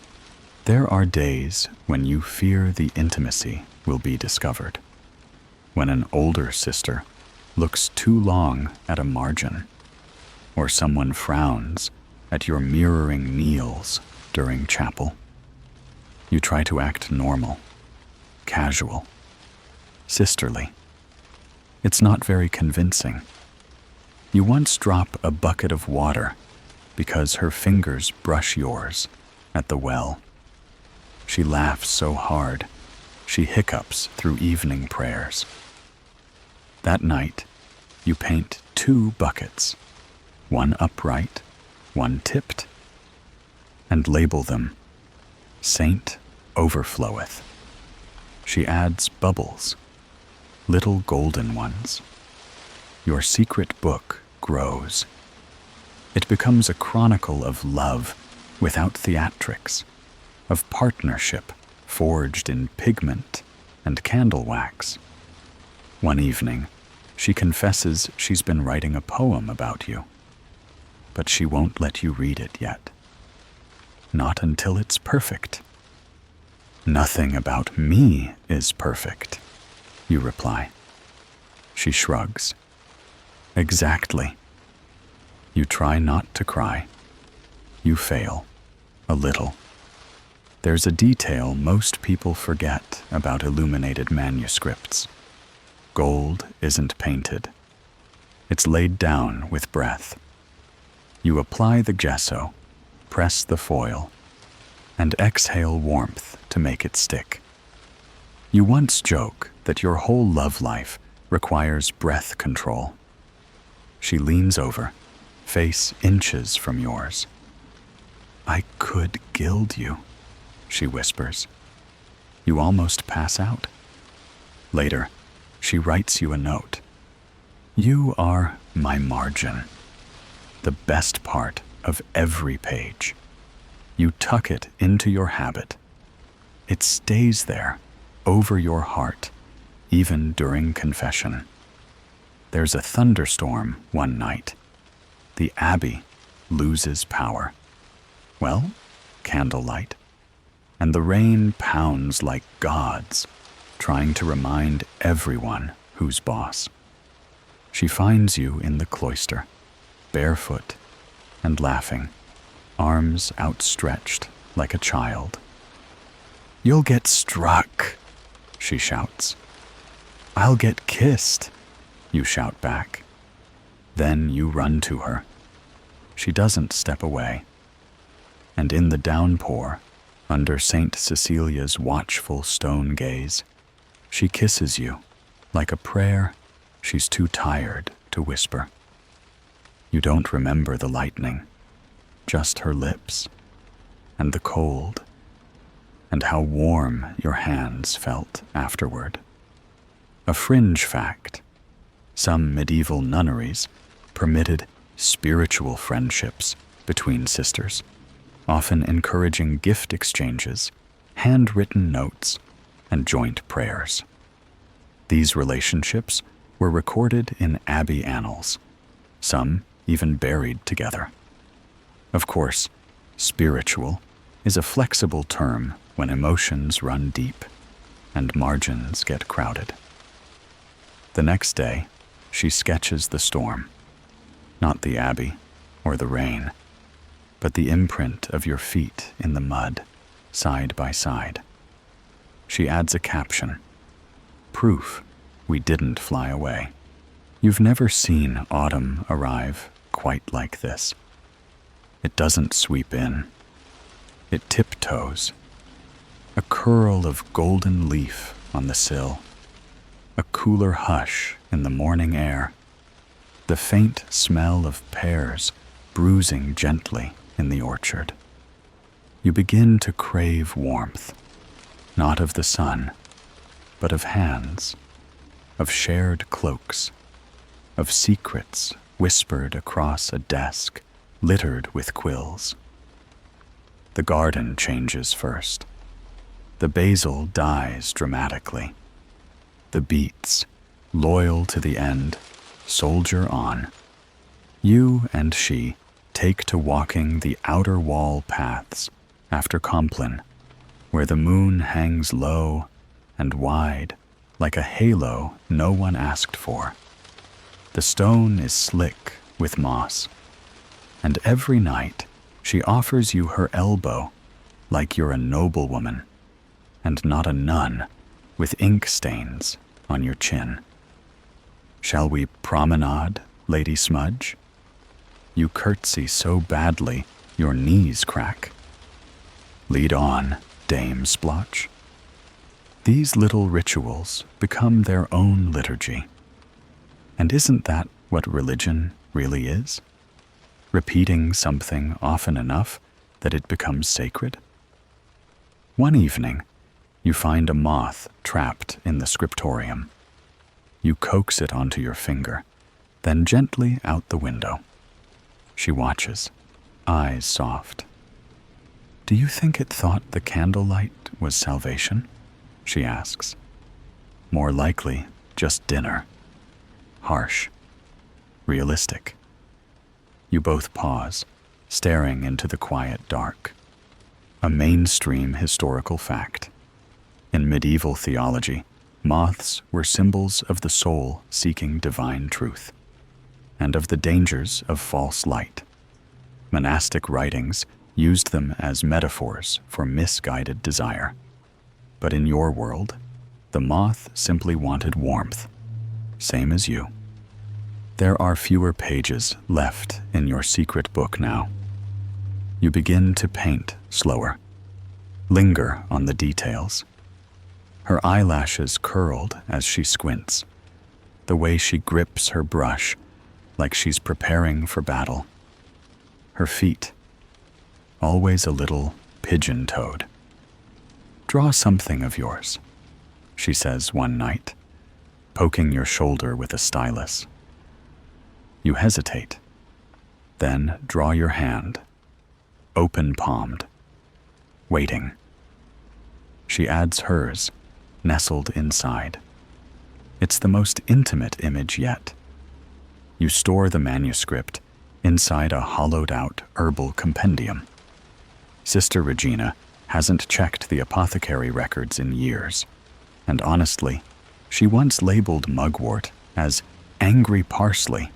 There are days when you fear the intimacy will be discovered. When an older sister looks too long at a margin, or someone frowns at your mirroring kneels during chapel. You try to act normal, casual, sisterly. It's not very convincing. You once drop a bucket of water because her fingers brush yours at the well. She laughs so hard, she hiccups through evening prayers. That night, you paint 2 buckets, one upright, one tipped, and label them Saint Overfloweth. She adds bubbles, little golden ones. Your secret book grows. It becomes a chronicle of love without theatrics, of partnership forged in pigment and candle wax. One evening, she confesses she's been writing a poem about you, but she won't let you read it yet. Not until it's perfect. "Nothing about me is perfect," you reply. She shrugs. "Exactly." You try not to cry. You fail, a little. There's a detail most people forget about illuminated manuscripts. Gold isn't painted. It's laid down with breath. You apply the gesso, press the foil, and exhale warmth to make it stick. You once joke that your whole love life requires breath control. She leans over, face inches from yours. I could gild you, she whispers. You almost pass out. Later, she writes you a note. You are my margin, the best part of every page. You tuck it into your habit. It stays there, over your heart, even during confession. There's a thunderstorm one night. The abbey loses power. Well, candlelight. And the rain pounds like gods, trying to remind everyone who's boss. She finds you in the cloister, barefoot and laughing, arms outstretched like a child. You'll get struck, she shouts. I'll get kissed, you shout back. Then you run to her. She doesn't step away. And in the downpour, under Saint Cecilia's watchful stone gaze, she kisses you like a prayer she's too tired to whisper. You don't remember the lightning, just her lips, and the cold, and how warm your hands felt afterward. A fringe fact: some medieval nunneries permitted spiritual friendships between sisters, often encouraging gift exchanges, handwritten notes, and joint prayers. These relationships were recorded in abbey annals, some even buried together. Of course, spiritual is a flexible term when emotions run deep and margins get crowded. The next day, she sketches the storm, not the abbey or the rain, but the imprint of your feet in the mud, side by side. She adds a caption: proof we didn't fly away. You've never seen autumn arrive quite like this. It doesn't sweep in. It tiptoes. A curl of golden leaf on the sill. A cooler hush in the morning air. The faint smell of pears bruising gently in the orchard. You begin to crave warmth, not of the sun, but of hands, of shared cloaks, of secrets whispered across a desk littered with quills. The garden changes first. The basil dies dramatically. The beets, loyal to the end, soldier on. You and she take to walking the outer wall paths after Compline, where the moon hangs low and wide like a halo no one asked for. The stone is slick with moss, and every night she offers you her elbow like you're a noblewoman and not a nun with ink stains on your chin. Shall we promenade, Lady Smudge? You curtsy so badly your knees crack. Lead on, Dame Splotch. These little rituals become their own liturgy. And isn't that what religion really is? Repeating something often enough that it becomes sacred? One evening, you find a moth trapped in the scriptorium. You coax it onto your finger, then gently out the window. She watches, eyes soft. Do you think it thought the candlelight was salvation? She asks. More likely, just dinner. Harsh. Realistic. You both pause, staring into the quiet dark. A mainstream historical fact. In medieval theology, moths were symbols of the soul seeking divine truth, and of the dangers of false light. Monastic writings used them as metaphors for misguided desire. But in your world, the moth simply wanted warmth, same as you. There are fewer pages left in your secret book now. You begin to paint slower, linger on the details. Her eyelashes curled as she squints, the way she grips her brush like she's preparing for battle. Her feet, always a little pigeon-toed. "Draw something of yours," she says one night, poking your shoulder with a stylus. You hesitate, then draw your hand, open-palmed, waiting. She adds hers, nestled inside. It's the most intimate image yet. You store the manuscript inside a hollowed-out herbal compendium. Sister Regina hasn't checked the apothecary records in years, and honestly, she once labeled mugwort as angry parsley,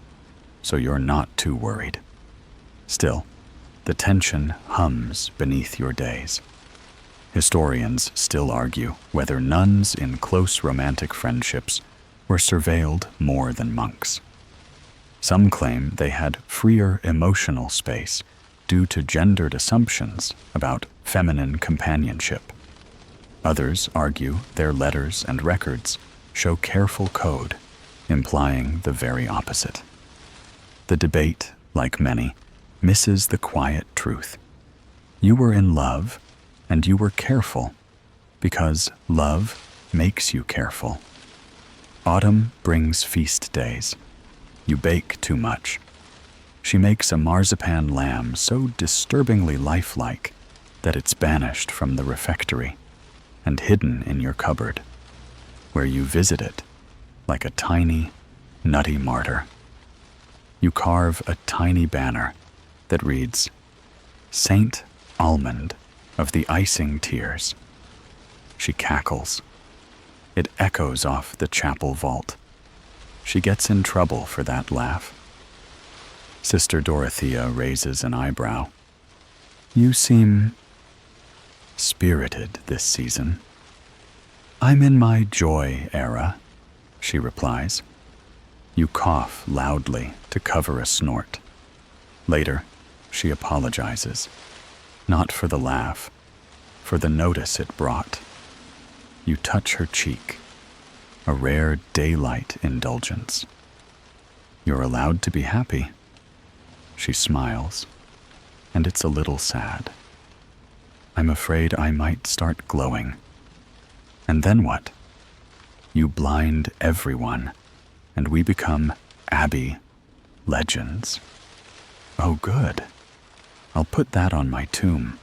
so you're not too worried. Still, the tension hums beneath your days. Historians still argue whether nuns in close romantic friendships were surveilled more than monks. Some claim they had freer emotional space due to gendered assumptions about feminine companionship. Others argue their letters and records show careful code, implying the very opposite. The debate, like many, misses the quiet truth. You were in love, and you were careful, because love makes you careful. Autumn brings feast days. You bake too much. She makes a marzipan lamb so disturbingly lifelike that it's banished from the refectory and hidden in your cupboard, where you visit it like a tiny, nutty martyr. You carve a tiny banner that reads, "Saint Almond of the Icing Tears." She cackles. It echoes off the chapel vault. She gets in trouble for that laugh. Sister Dorothea raises an eyebrow. "You seem spirited this season." "I'm in my joy era," she replies. You cough loudly to cover a snort. Later, she apologizes, not for the laugh, for the notice it brought. You touch her cheek, a rare daylight indulgence. "You're allowed to be happy." She smiles, and it's a little sad. "I'm afraid I might start glowing." And then what? You blind everyone, and we become Abbey legends. Oh, good. I'll put that on my tomb.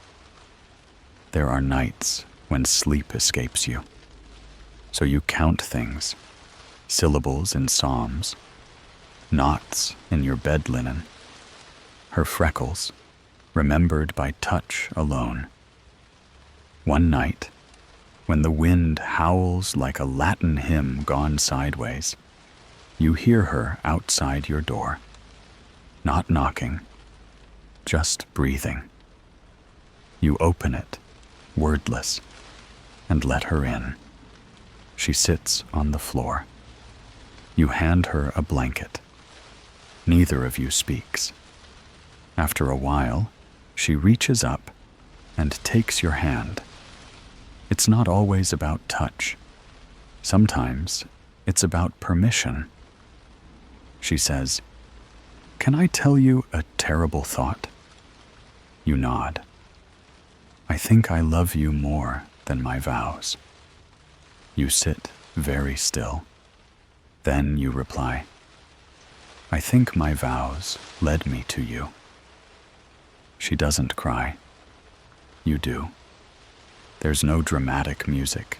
There are nights when sleep escapes you. So you count things, syllables in psalms, knots in your bed linen, her freckles, remembered by touch alone. One night, when the wind howls like a Latin hymn gone sideways, you hear her outside your door, not knocking, just breathing. You open it, wordless, and let her in. She sits on the floor. You hand her a blanket. Neither of you speaks. After a while, she reaches up and takes your hand. It's not always about touch. Sometimes it's about permission. She says, "Can I tell you a terrible thought?" You nod. "I think I love you more than my vows." You sit very still. Then you reply, "I think my vows led me to you." She doesn't cry. You do. There's no dramatic music,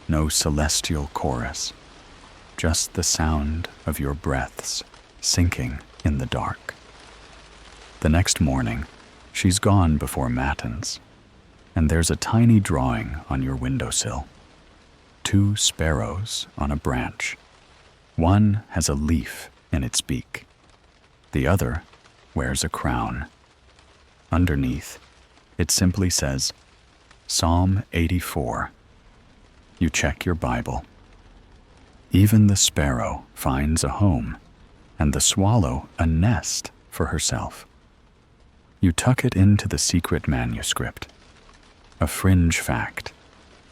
no celestial chorus, just the sound of your breaths sinking in the dark. The next morning, she's gone before matins, and there's a tiny drawing on your windowsill. 2 sparrows on a branch. One has a leaf in its beak. The other wears a crown. Underneath, it simply says, Psalm 84. You check your Bible. Even the sparrow finds a home, and the swallow a nest for herself. You tuck it into the secret manuscript. A fringe fact.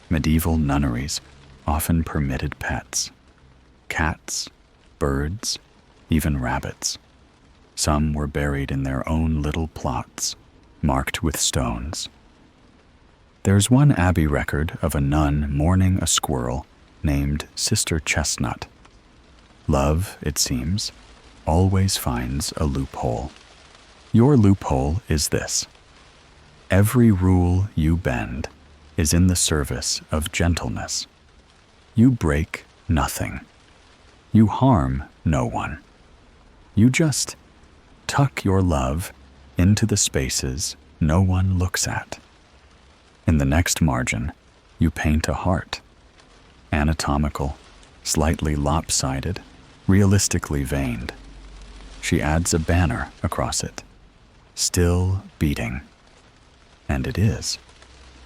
Medieval nunneries often permitted pets. Cats, birds, even rabbits. Some were buried in their own little plots, marked with stones. There's one abbey record of a nun mourning a squirrel named Sister Chestnut. Love, it seems, always finds a loophole. Your loophole is this: every rule you bend is in the service of gentleness. You break nothing. You harm no one. You just tuck your love into the spaces no one looks at. In the next margin, you paint a heart. Anatomical, slightly lopsided, realistically veined. She adds a banner across it. Still beating. And it is.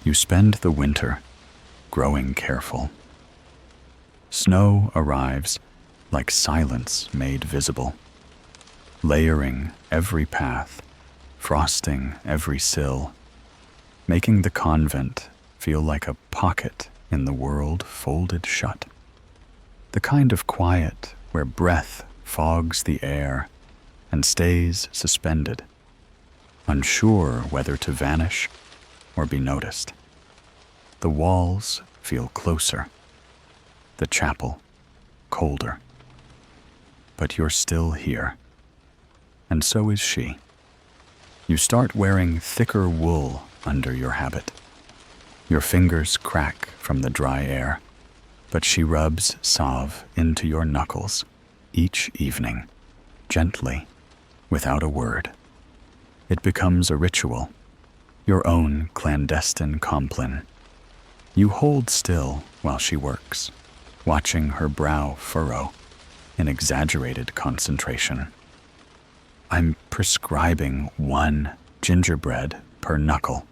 You spend the winter growing careful. Snow arrives like silence made visible, layering every path, frosting every sill, making the convent feel like a pocket in the world folded shut. The kind of quiet where breath fogs the air and stays suspended, unsure whether to vanish or be noticed. The walls feel closer, the chapel colder. But you're still here, and so is she. You start wearing thicker wool under your habit. Your fingers crack from the dry air, but she rubs salve into your knuckles each evening, gently, without a word. It becomes a ritual, your own clandestine complin. You hold still while she works, watching her brow furrow in exaggerated concentration. I'm prescribing 1 gingerbread per knuckle,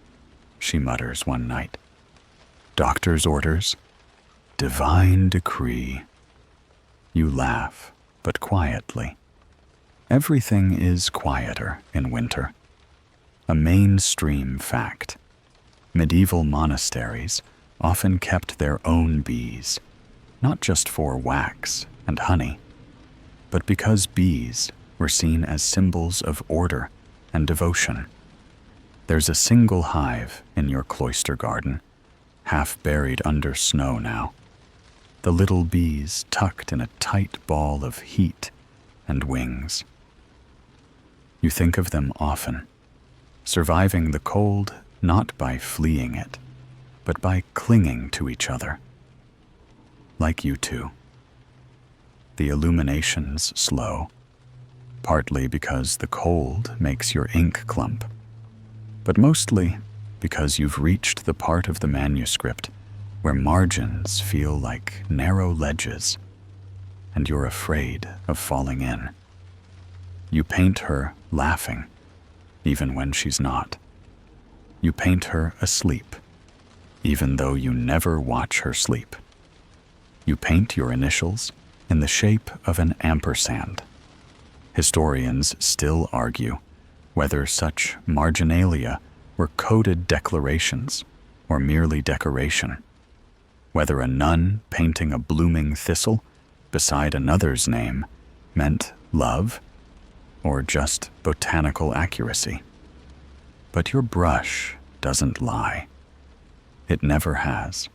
she mutters one night. Doctor's orders, divine decree. You laugh, but quietly. Everything is quieter in winter. A mainstream fact. Medieval monasteries often kept their own bees, not just for wax and honey, but because bees were seen as symbols of order and devotion. There's a single hive in your cloister garden, half buried under snow now. The little bees tucked in a tight ball of heat and wings. You think of them often, surviving the cold not by fleeing it, but by clinging to each other. Like you two. The illumination's slow, partly because the cold makes your ink clump, but mostly because you've reached the part of the manuscript where margins feel like narrow ledges, and you're afraid of falling in. You paint her laughing, even when she's not. You paint her asleep, even though you never watch her sleep. You paint your initials in the shape of an ampersand. Historians still argue whether such marginalia were coded declarations or merely decoration, whether a nun painting a blooming thistle beside another's name meant love or just botanical accuracy. But your brush doesn't lie. It never has.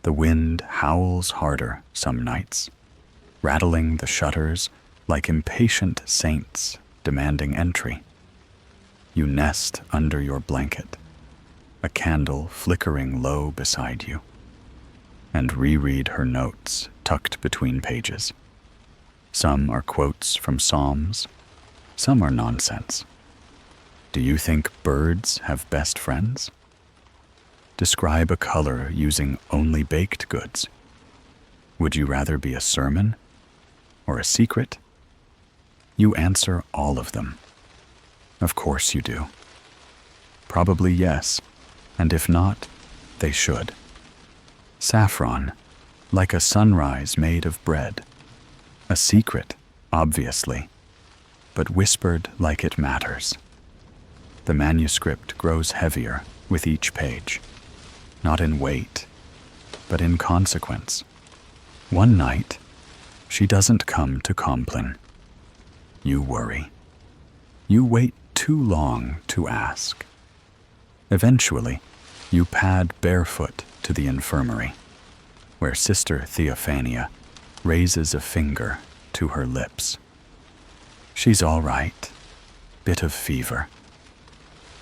The wind howls harder some nights, rattling the shutters like impatient saints demanding entry. You nest under your blanket, a candle flickering low beside you, and reread her notes tucked between pages. Some are quotes from Psalms, some are nonsense. Do you think birds have best friends? Describe a color using only baked goods. Would you rather be a sermon or a secret? You answer all of them. Of course you do. Probably yes, and if not, they should. Saffron, like a sunrise made of bread. A secret, obviously, but whispered like it matters. The manuscript grows heavier with each page, not in weight, but in consequence. One night, she doesn't come to Compline. You worry. You wait too long to ask. Eventually, you pad barefoot to the infirmary, where Sister Theophania raises a finger to her lips. She's all right. Bit of fever.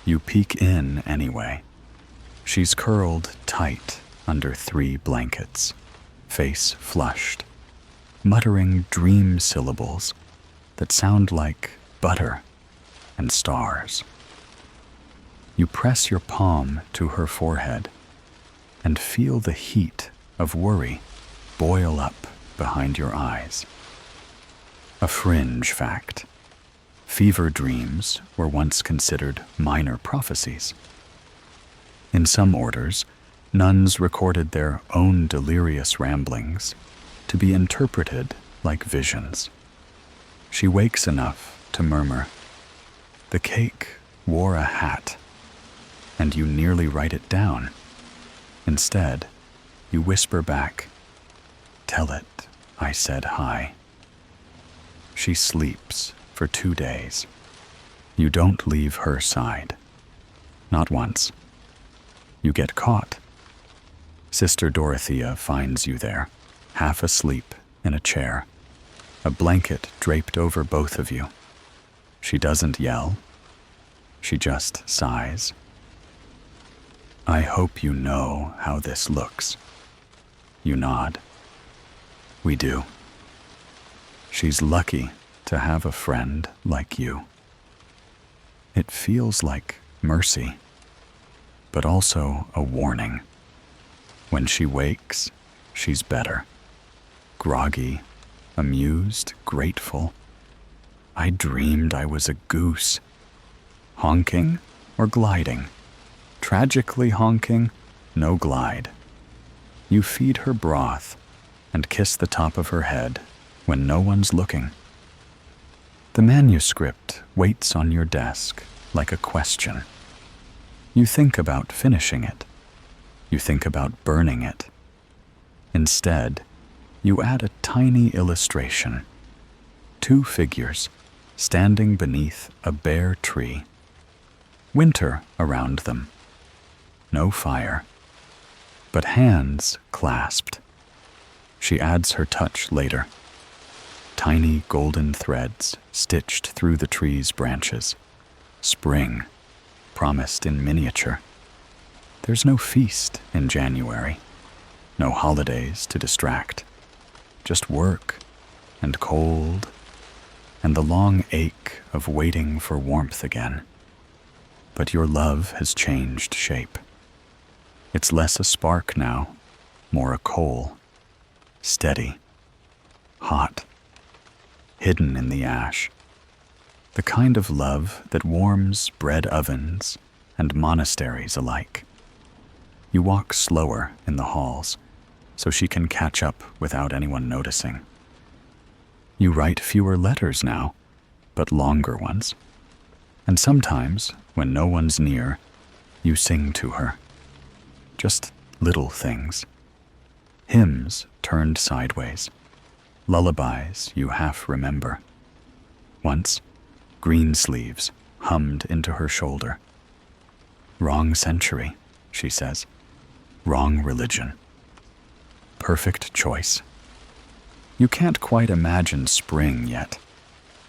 You peek in anyway. She's curled tight under 3 blankets, face flushed, muttering dream syllables that sound like butter and stars. You press your palm to her forehead and feel the heat of worry boil up behind your eyes. A fringe fact. Fever dreams were once considered minor prophecies. In some orders, nuns recorded their own delirious ramblings to be interpreted like visions. She wakes enough to murmur, "The cake wore a hat," and you nearly write it down. Instead, you whisper back, "Tell it I said hi." She sleeps for 2 days. You don't leave her side. Not once. You get caught. Sister Dorothea finds you there, half asleep in a chair, a blanket draped over both of you. She doesn't yell. She just sighs. "I hope you know how this looks." You nod. "We do." She's lucky to have a friend like you. It feels like mercy, but also a warning. When she wakes, she's better. Groggy, amused, grateful. "I dreamed I was a goose." Honking or gliding? Tragically honking, no glide. You feed her broth and kiss the top of her head when no one's looking. The manuscript waits on your desk like a question. You think about finishing it. You think about burning it. Instead, you add a tiny illustration. 2 figures standing beneath a bare tree. Winter around them. No fire, but hands clasped. She adds her touch later. Tiny golden threads stitched through the tree's branches. Spring, promised in miniature. There's no feast in January, no holidays to distract. Just work and cold and the long ache of waiting for warmth again. But your love has changed shape. It's less a spark now, more a coal. Steady, hot, hidden in the ash. The kind of love that warms bread ovens and monasteries alike. You walk slower in the halls, so she can catch up without anyone noticing. You write fewer letters now, but longer ones. And sometimes, when no one's near, you sing to her. Just little things. Hymns turned sideways. Lullabies you half remember. Once, Greensleeves hummed into her shoulder. "Wrong century," she says. "Wrong religion. Perfect choice." You can't quite imagine spring yet,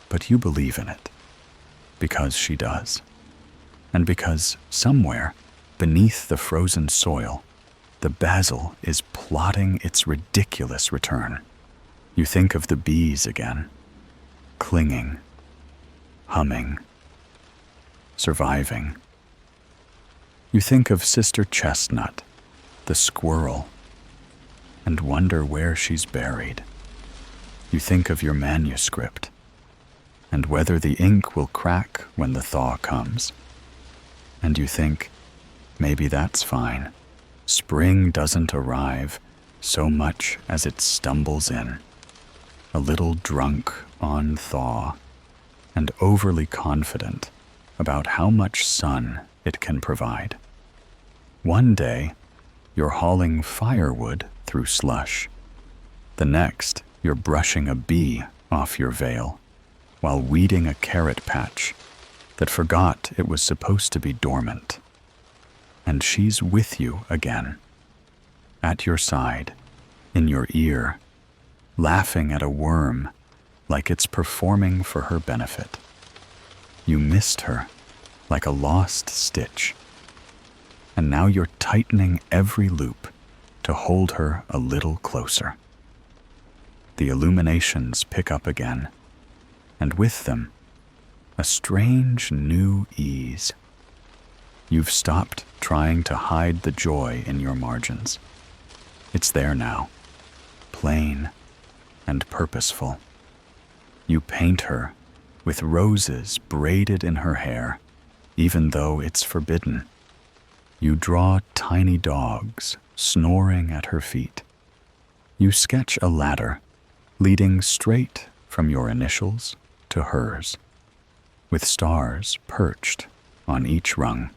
but you believe in it. Because she does. And because somewhere, beneath the frozen soil, the basil is plotting its ridiculous return. You think of the bees again, clinging, humming, surviving. You think of Sister Chestnut, the squirrel, and wonder where she's buried. You think of your manuscript, and whether the ink will crack when the thaw comes. And you think, maybe that's fine. Spring doesn't arrive so much as it stumbles in, a little drunk on thaw, and overly confident about how much sun it can provide. One day, you're hauling firewood through slush. The next, you're brushing a bee off your veil while weeding a carrot patch. The that forgot it was supposed to be dormant. And she's with you again, at your side, in your ear, laughing at a worm like it's performing for her benefit. You missed her like a lost stitch, and now you're tightening every loop to hold her a little closer. The illuminations pick up again, and with them, a strange new ease. You've stopped trying to hide the joy in your margins. It's there now, plain and purposeful. You paint her with roses braided in her hair, even though it's forbidden. You draw tiny dogs snoring at her feet. You sketch a ladder leading straight from your initials to hers, with stars perched on each rung.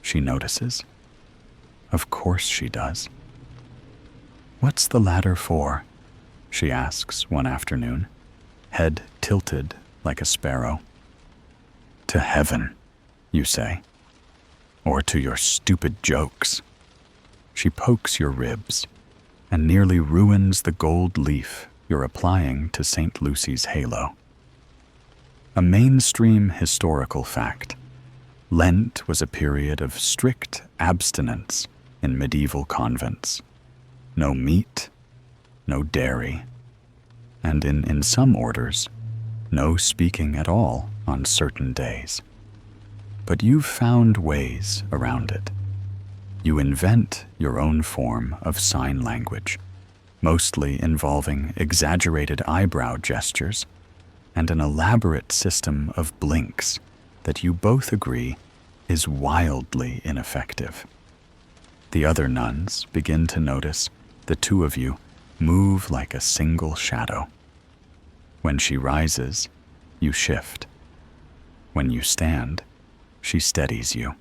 She notices. Of course she does. "What's the ladder for?" she asks one afternoon, head tilted like a sparrow. "To heaven," you say. "Or to your stupid jokes." She pokes your ribs and nearly ruins the gold leaf you're applying to St. Lucy's halo. A mainstream historical fact. Lent was a period of strict abstinence in medieval convents. No meat, no dairy, and in some orders, no speaking at all on certain days. But you've found ways around it. You invent your own form of sign language, mostly involving exaggerated eyebrow gestures and an elaborate system of blinks that you both agree is wildly ineffective. The other nuns begin to notice the two of you move like a single shadow. When she rises, you shift. When you stand, she steadies you.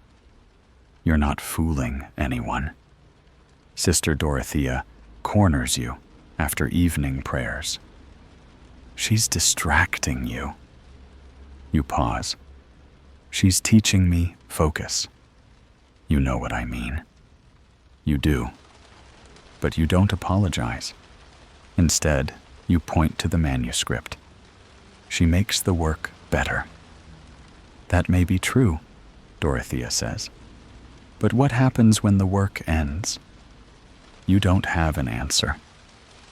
You're not fooling anyone. Sister Dorothea corners you after evening prayers. She's distracting you. You pause. She's teaching me focus. You know what I mean. You do. But you don't apologize. Instead, you point to the manuscript. She makes the work better. That may be true, Dorothea says. But what happens when the work ends? You don't have an answer.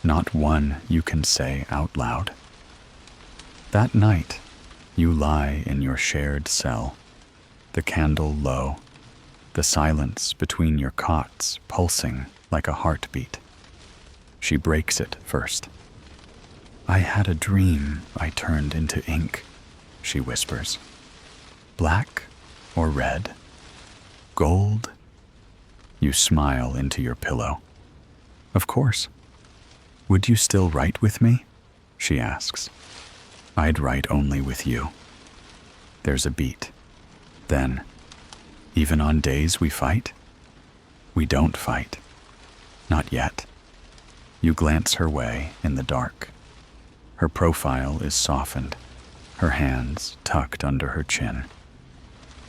Not one you can say out loud. That night, you lie in your shared cell, the candle low, the silence between your cots pulsing like a heartbeat. She breaks it first. "I had a dream I turned into ink," she whispers. "Black or red? Gold?" You smile into your pillow. "Of course." "Would you still write with me?" she asks. "I'd write only with you." There's a beat. Then, "Even on days we fight?" "We don't fight. Not yet." You glance her way in the dark. Her profile is softened, her hands tucked under her chin.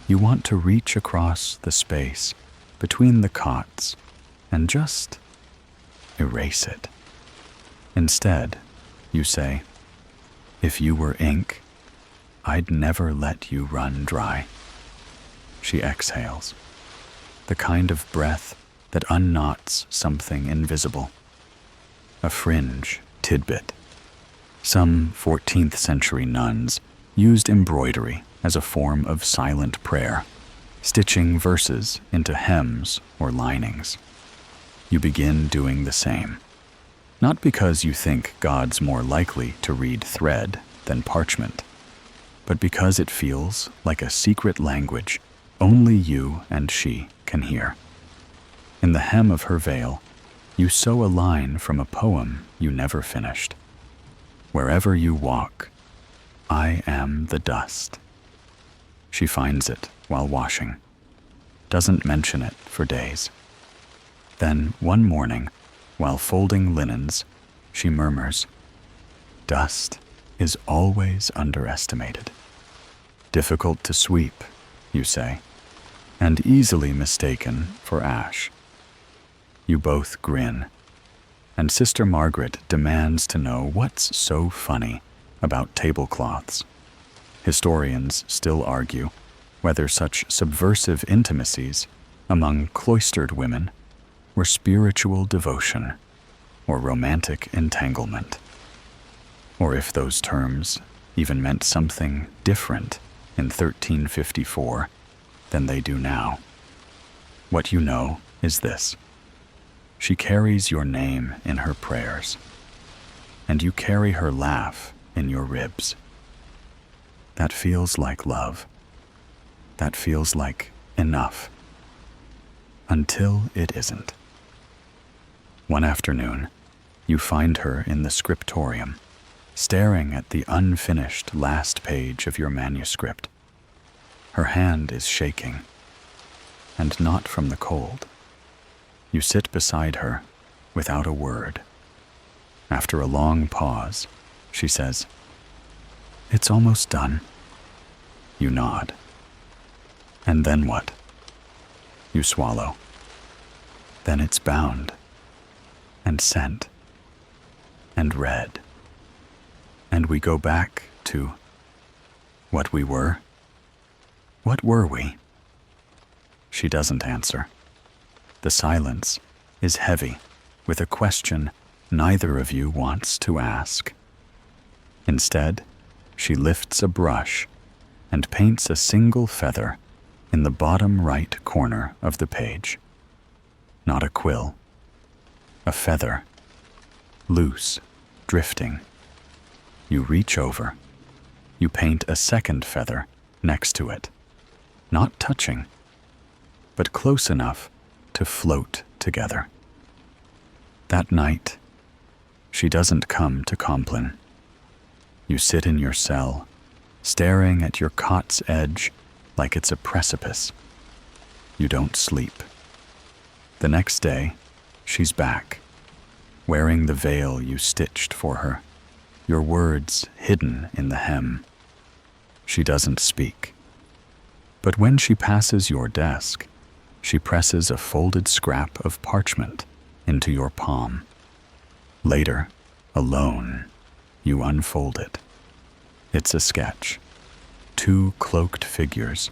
You want to reach across the space between the cots and just erase it. Instead, you say, "If you were ink, I'd never let you run dry." She exhales, the kind of breath that unknots something invisible. A fringe tidbit. Some 14th century nuns used embroidery as a form of silent prayer, stitching verses into hems or linings. You begin doing the same. Not because you think God's more likely to read thread than parchment, but because it feels like a secret language only you and she can hear. In the hem of her veil, you sew a line from a poem you never finished. "Wherever you walk, I am the dust." She finds it while washing, doesn't mention it for days. Then one morning, while folding linens, she murmurs, "Dust is always underestimated. Difficult to sweep, you say, and easily mistaken for ash. You both grin, and Sister Margaret demands to know what's so funny about tablecloths. Historians still argue whether such subversive intimacies among cloistered women were spiritual devotion or romantic entanglement, or if those terms even meant something different in 1354 than they do now. What you know is this: she carries your name in her prayers, and you carry her laugh in your ribs. That feels like love. That feels like enough. Until it isn't. One afternoon, you find her in the scriptorium, staring at the unfinished last page of your manuscript. Her hand is shaking, and not from the cold. You sit beside her without a word. After a long pause, she says, "It's almost done." You nod. And then what? You swallow. Then it's bound, and sent, and read. And we go back to what we were. What were we? She doesn't answer. The silence is heavy with a question neither of you wants to ask. Instead, she lifts a brush and paints a single feather in the bottom right corner of the page. Not a quill. A feather. Loose, drifting. You reach over. You paint a second feather next to it. Not touching, but close enough to float together. That night, she doesn't come to Compline. You sit in your cell, staring at your cot's edge like it's a precipice. You don't sleep. The next day, she's back, wearing the veil you stitched for her, your words hidden in the hem. She doesn't speak. But when she passes your desk, she presses a folded scrap of parchment into your palm. Later, alone, you unfold it. It's a sketch. 2 cloaked figures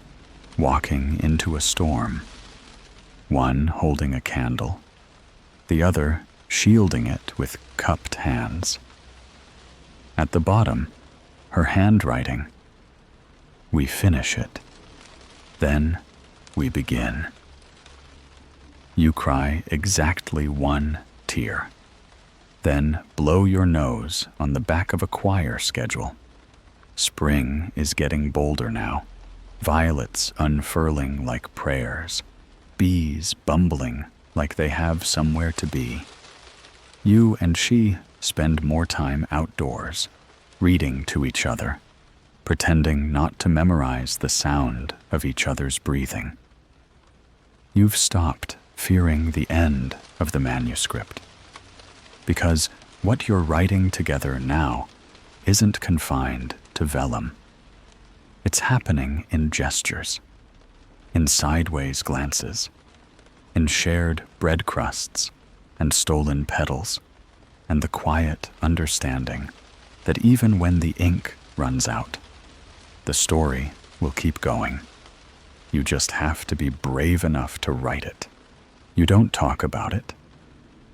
walking into a storm. One holding a candle, the other shielding it with cupped hands. At the bottom, her handwriting. We finish it. Then we begin. You cry exactly 1 tear. Then blow your nose on the back of a choir schedule. Spring is getting bolder now. Violets unfurling like prayers. Bees bumbling like they have somewhere to be. You and she spend more time outdoors, reading to each other, pretending not to memorize the sound of each other's breathing. You've stopped fearing the end of the manuscript, because what you're writing together now isn't confined to vellum. It's happening in gestures, in sideways glances, in shared bread crusts and stolen petals, and the quiet understanding that even when the ink runs out, the story will keep going. You just have to be brave enough to write it. You don't talk about it.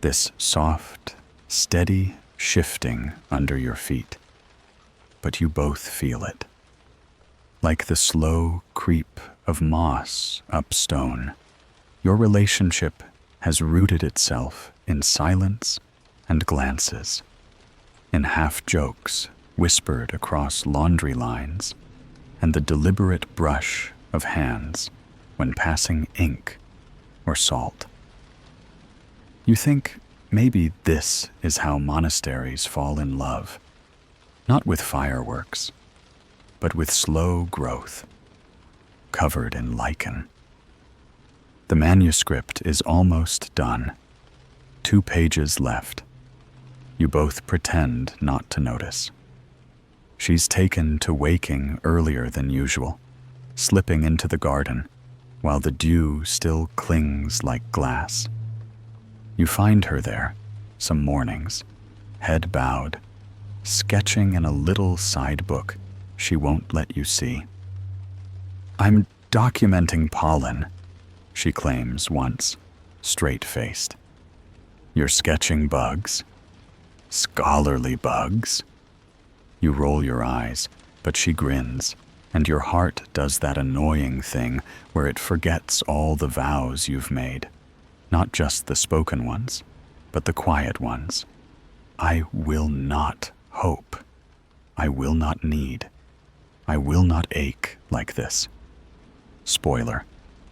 This soft, steady shifting under your feet. But you both feel it. Like the slow creep of moss up stone, your relationship has rooted itself in silence and glances, in half-jokes whispered across laundry lines, and the deliberate brush of hands when passing ink or salt. You think maybe this is how monasteries fall in love, not with fireworks, but with slow growth, covered in lichen. The manuscript is almost done. 2 pages left. You both pretend not to notice. She's taken to waking earlier than usual, slipping into the garden while the dew still clings like glass. You find her there, some mornings, head bowed, sketching in a little side book she won't let you see. "I'm documenting pollen," she claims once, straight-faced. "You're sketching bugs? Scholarly bugs?" You roll your eyes, but she grins, and your heart does that annoying thing where it forgets all the vows you've made, not just the spoken ones, but the quiet ones. I will not hope. I will not need. I will not ache like this. Spoiler,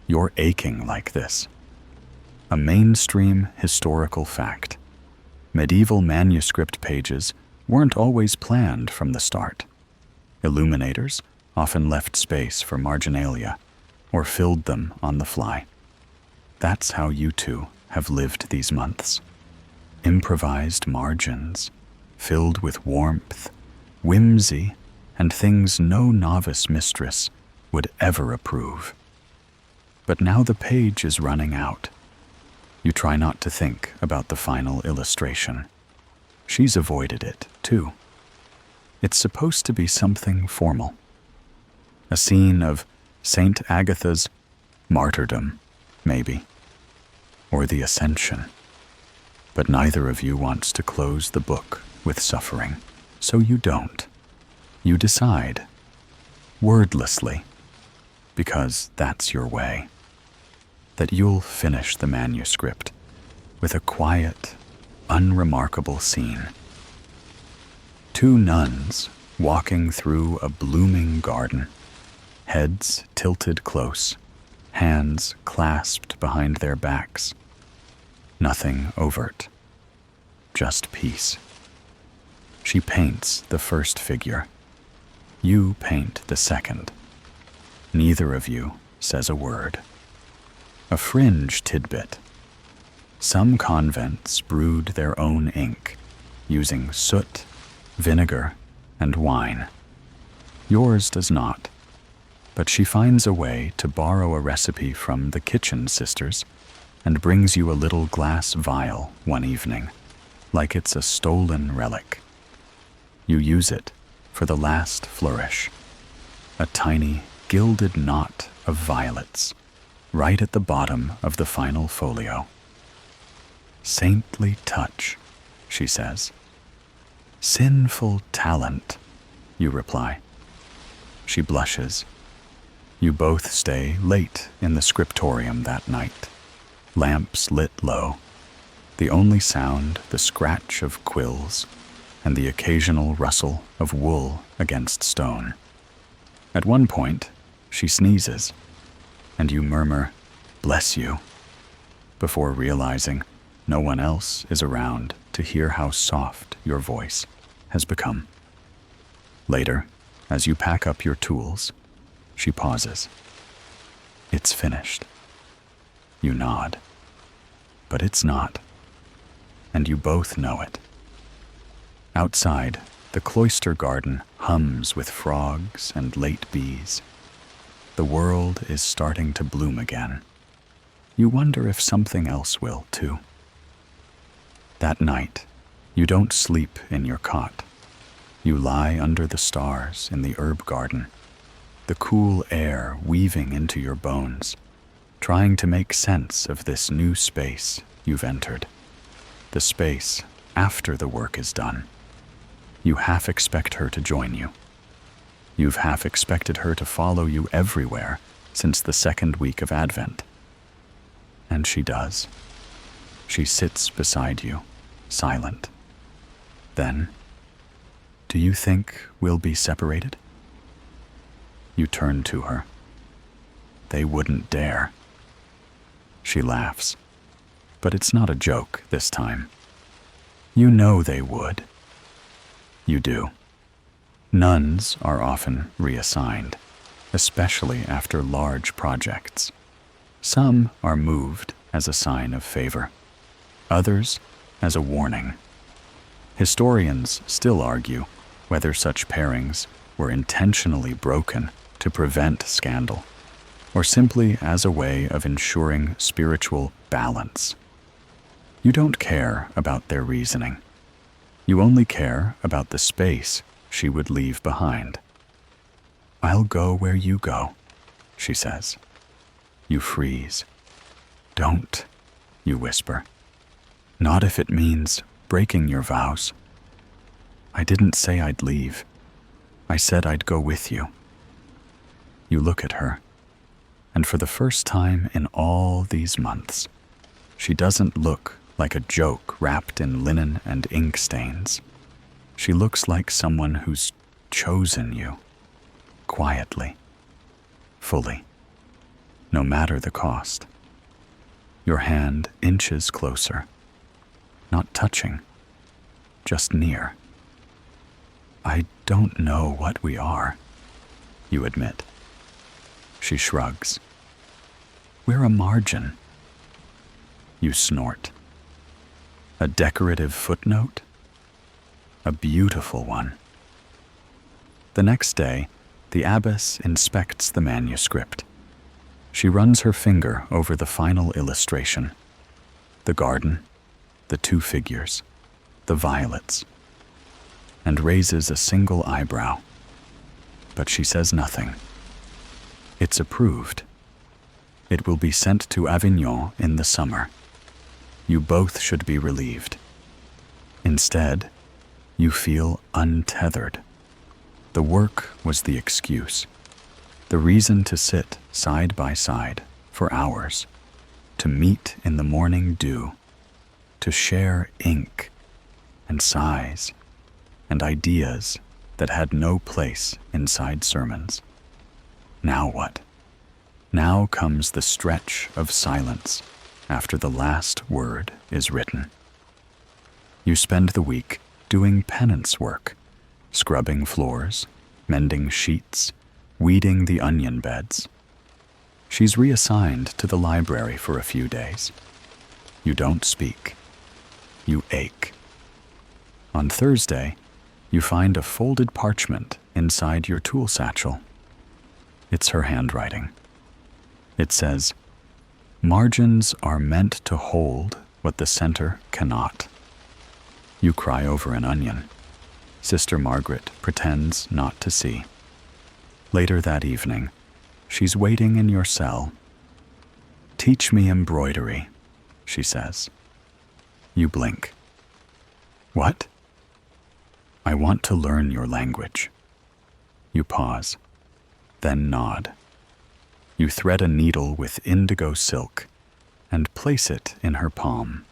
you're aching like this. A mainstream historical fact. Medieval manuscript pages weren't always planned from the start. Illuminators often left space for marginalia or filled them on the fly. That's how you two have lived these months. Improvised margins, filled with warmth, whimsy, and things no novice mistress would ever approve. But now the page is running out. You try not to think about the final illustration. She's avoided it, too. It's supposed to be something formal. A scene of Saint Agatha's martyrdom, maybe, or the Ascension. But neither of you wants to close the book with suffering, so you don't. You decide, wordlessly, because that's your way, that you'll finish the manuscript with a quiet, unremarkable scene. Two nuns walking through a blooming garden, heads tilted close, hands clasped behind their backs. Nothing overt, just peace. She paints the first figure. You paint the second. Neither of you says a word. A fringe tidbit. Some convents brewed their own ink, using soot, vinegar, and wine. Yours does not, but she finds a way to borrow a recipe from the kitchen sisters and brings you a little glass vial one evening, like it's a stolen relic. You use it for the last flourish, a tiny gilded knot of violets, right at the bottom of the final folio. "Saintly touch," she says. "Sinful talent," you reply. She blushes. You both stay late in the scriptorium that night, lamps lit low, the only sound the scratch of quills and the occasional rustle of wool against stone. At one point, she sneezes, and you murmur, "Bless you," before realizing no one else is around to hear how soft your voice has become. Later, as you pack up your tools, she pauses. "It's finished." You nod. But it's not. And you both know it. Outside, the cloister garden hums with frogs and late bees. The world is starting to bloom again. You wonder if something else will, too. That night, you don't sleep in your cot. You lie under the stars in the herb garden, the cool air weaving into your bones, trying to make sense of this new space you've entered, the space after the work is done. You half expect her to join you. You've half expected her to follow you everywhere since the second week of Advent. And she does. She sits beside you, silent. Then, "Do you think we'll be separated?" You turn to her. "They wouldn't dare." She laughs, but it's not a joke this time. You know they would. You do. Nuns are often reassigned, especially after large projects. Some are moved as a sign of favor, others as a warning. Historians still argue whether such pairings were intentionally broken to prevent scandal, or simply as a way of ensuring spiritual balance. You don't care about their reasoning. You only care about the space she would leave behind. "I'll go where you go," she says. You freeze. "Don't," you whisper. "Not if it means breaking your vows." "I didn't say I'd leave. I said I'd go with you." You look at her, and for the first time in all these months, she doesn't look like a joke wrapped in linen and ink stains. She looks like someone who's chosen you, quietly, fully, no matter the cost. Your hand inches closer, not touching, just near. "I don't know what we are," you admit. She shrugs. "We're a margin." You snort. "A decorative footnote?" "A beautiful one." The next day, the abbess inspects the manuscript. She runs her finger over the final illustration. The garden, the two figures, the violets, and raises a single eyebrow. But she says nothing. It's approved. It will be sent to Avignon in the summer. You both should be relieved. Instead, you feel untethered. The work was the excuse, the reason to sit side by side for hours, to meet in the morning dew, to share ink and sighs and ideas that had no place inside sermons. Now what? Now comes the stretch of silence after the last word is written. You spend the week doing penance work, scrubbing floors, mending sheets, weeding the onion beds. She's reassigned to the library for a few days. You don't speak. You ache. On Thursday, you find a folded parchment inside your tool satchel. It's her handwriting. It says, "Margins are meant to hold what the center cannot." You cry over an onion. Sister Margaret pretends not to see. Later that evening, she's waiting in your cell. "Teach me embroidery," she says. You blink. "What?" "I want to learn your language." You pause, then nod. You thread a needle with indigo silk and place it in her palm.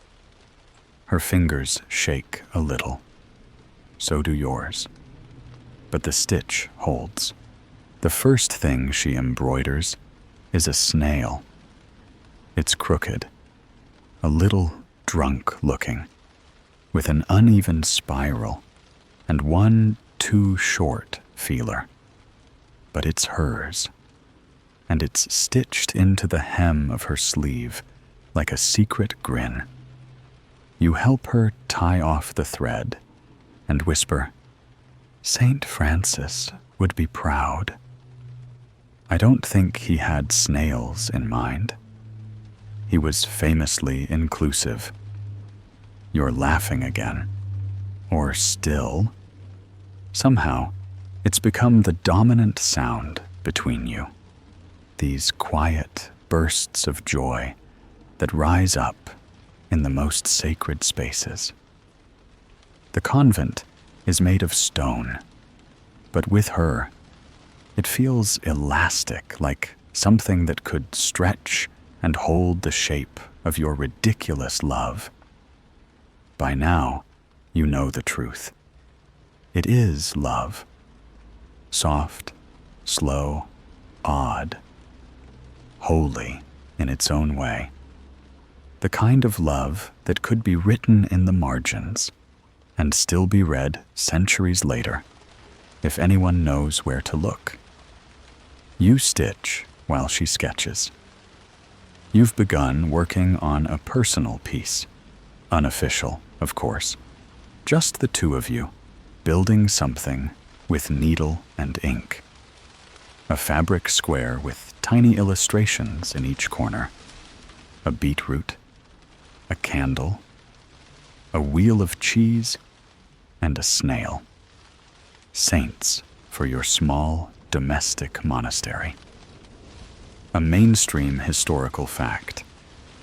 Her fingers shake a little. So do yours. But the stitch holds. The first thing she embroiders is a snail. It's crooked, a little drunk looking, with an uneven spiral and one too short feeler. But it's hers, and it's stitched into the hem of her sleeve like a secret grin. You help her tie off the thread and whisper, "Saint Francis would be proud." I don't think he had snails in mind. He was famously inclusive. You're laughing again. Or still. Somehow, it's become the dominant sound between you. These quiet bursts of joy that rise up in the most sacred spaces. The convent is made of stone, but with her, it feels elastic, like something that could stretch and hold the shape of your ridiculous love. By now, you know the truth. It is love. Soft, slow, odd, holy in its own way. The kind of love that could be written in the margins and still be read centuries later, if anyone knows where to look. You stitch while she sketches. You've begun working on a personal piece, unofficial, of course, just the two of you, building something with needle and ink. A fabric square with tiny illustrations in each corner. A beetroot, a candle, a wheel of cheese, and a snail. Saints for your small domestic monastery. A mainstream historical fact.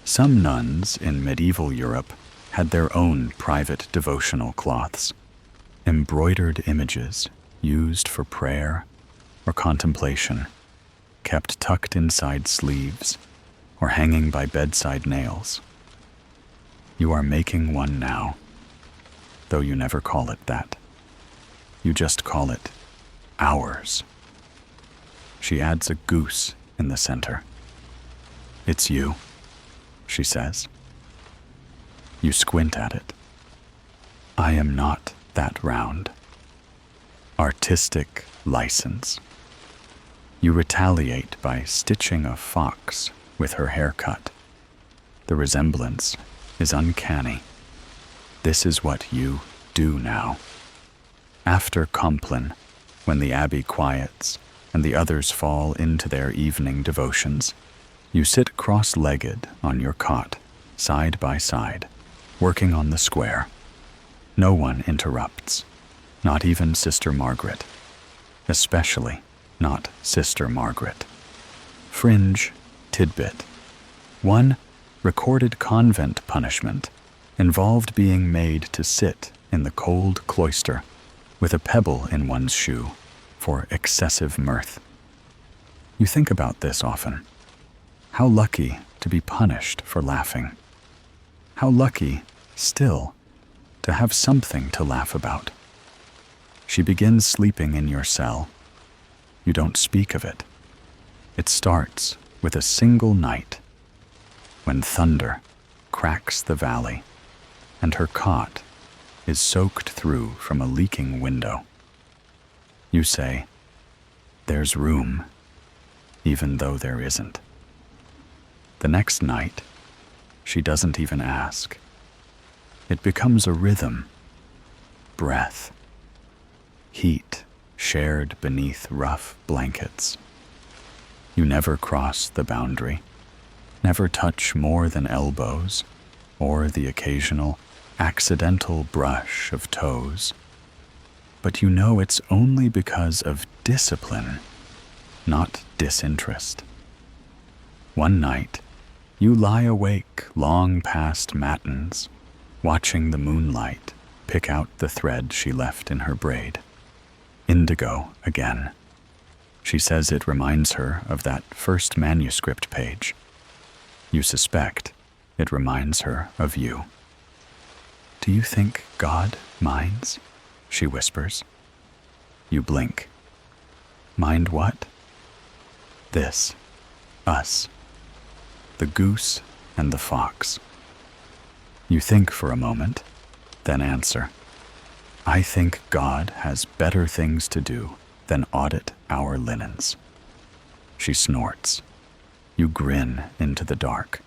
Some nuns in medieval Europe had their own private devotional cloths, embroidered images used for prayer or contemplation, kept tucked inside sleeves or hanging by bedside nails. You are making one now, though you never call it that. You just call it ours. She adds a goose in the center. It's you, she says. You squint at it. I am not that round. Artistic license. You retaliate by stitching a fox with her haircut. The resemblance is uncanny. This is what you do now. After Compline, when the abbey quiets and the others fall into their evening devotions, you sit cross-legged on your cot, side by side, working on the square. No one interrupts, not even Sister Margaret, especially not Sister Margaret. Fringe tidbit. One recorded convent punishment involved being made to sit in the cold cloister with a pebble in one's shoe for excessive mirth. You think about this often. How lucky to be punished for laughing. How lucky, still, to have something to laugh about. She begins sleeping in your cell. You don't speak of it. It starts with a single night when thunder cracks the valley and her cot is soaked through from a leaking window. You say, "There's room," even though there isn't. The next night, she doesn't even ask. It becomes a rhythm, breath, heat shared beneath rough blankets. You never cross the boundary, never touch more than elbows or the occasional accidental brush of toes. But you know it's only because of discipline, not disinterest. One night, you lie awake long past matins, watching the moonlight pick out the thread she left in her braid. Indigo again. She says it reminds her of that first manuscript page. You suspect it reminds her of you. Do you think God minds? She whispers. You blink. Mind what? This. Us. The goose and the fox. You think for a moment, then answer. I think God has better things to do than audit our linens. She snorts. You grin into the dark.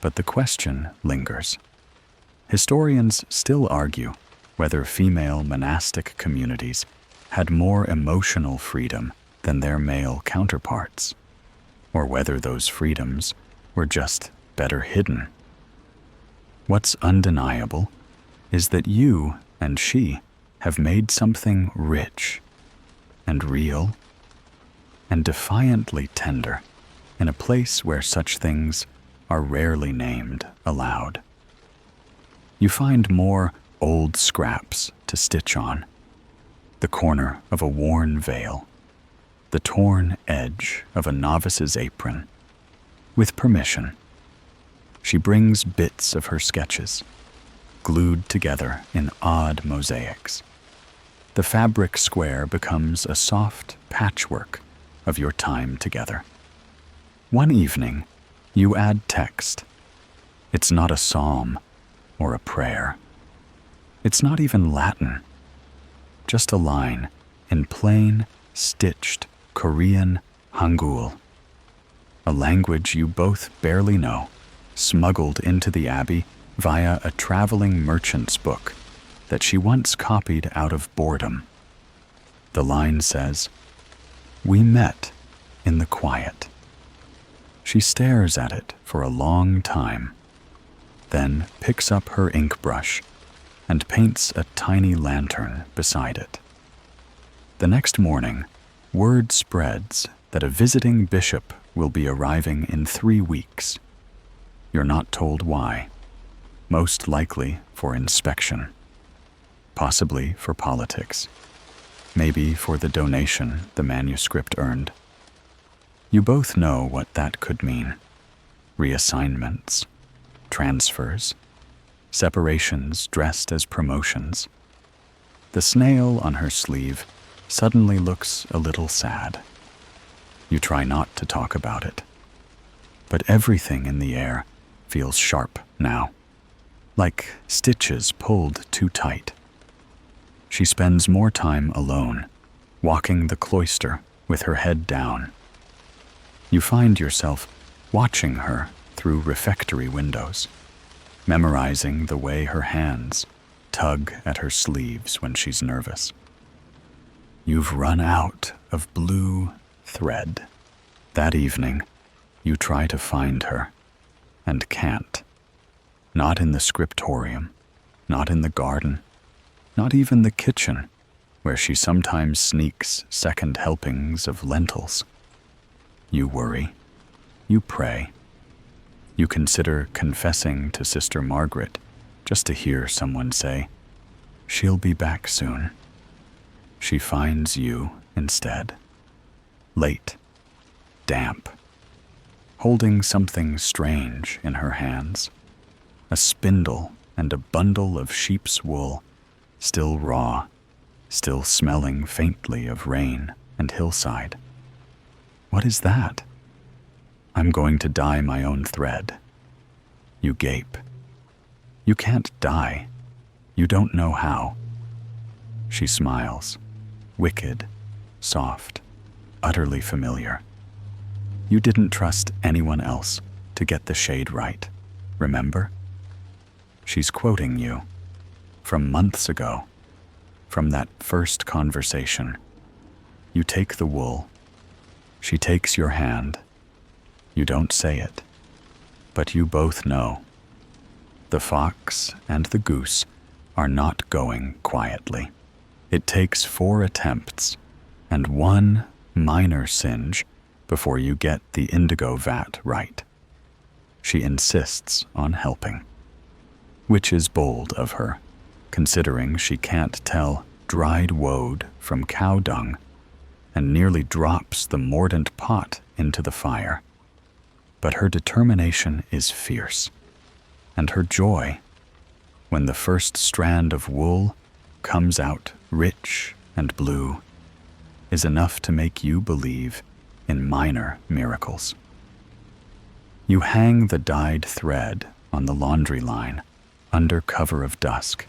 But the question lingers. Historians still argue whether female monastic communities had more emotional freedom than their male counterparts, or whether those freedoms were just better hidden. What's undeniable is that you and she have made something rich and real and defiantly tender in a place where such things are rarely named aloud. You find more old scraps to stitch on, the corner of a worn veil, the torn edge of a novice's apron. With permission, she brings bits of her sketches, glued together in odd mosaics. The fabric square becomes a soft patchwork of your time together. One evening, you add text. It's not a psalm or a prayer. It's not even Latin. Just a line in plain, stitched Korean Hangul, a language you both barely know, smuggled into the abbey via a traveling merchant's book. that she once copied out of boredom. The line says, "We met in the quiet." She stares at it for a long time, then picks up her ink brush and paints a tiny lantern beside it. The next morning, word spreads that a visiting bishop will be arriving in 3 weeks. You're not told why. Most likely for inspection. Possibly for politics. Maybe for the donation the manuscript earned. You both know what that could mean. Reassignments, transfers, separations dressed as promotions. The snail on her sleeve suddenly looks a little sad. You try not to talk about it. But everything in the air feels sharp now, like stitches pulled too tight. She spends more time alone, walking the cloister with her head down. You find yourself watching her through refectory windows, memorizing the way her hands tug at her sleeves when she's nervous. You've run out of blue thread. That evening, you try to find her, and can't. Not in the scriptorium, not in the garden, not even the kitchen, where she sometimes sneaks second helpings of lentils. You worry. You pray. You consider confessing to Sister Margaret just to hear someone say, "She'll be back soon." She finds you instead. Late, damp, holding something strange in her hands, a spindle and a bundle of sheep's wool, still raw, still smelling faintly of rain and hillside. What is that? I'm going to dye my own thread. You gape. You can't dye. You don't know how. She smiles, wicked, soft, utterly familiar. You didn't trust anyone else to get the shade right, remember? She's quoting you from months ago, from that first conversation. You take the wool. She takes your hand. You don't say it, but you both know. The fox and the goose are not going quietly. It takes 4 attempts and 1 minor singe before you get the indigo vat right. She insists on helping, which is bold of her, considering she can't tell dried woad from cow dung, and nearly drops the mordant pot into the fire. But her determination is fierce, and her joy, when the first strand of wool comes out rich and blue, is enough to make you believe in minor miracles. You hang the dyed thread on the laundry line under cover of dusk.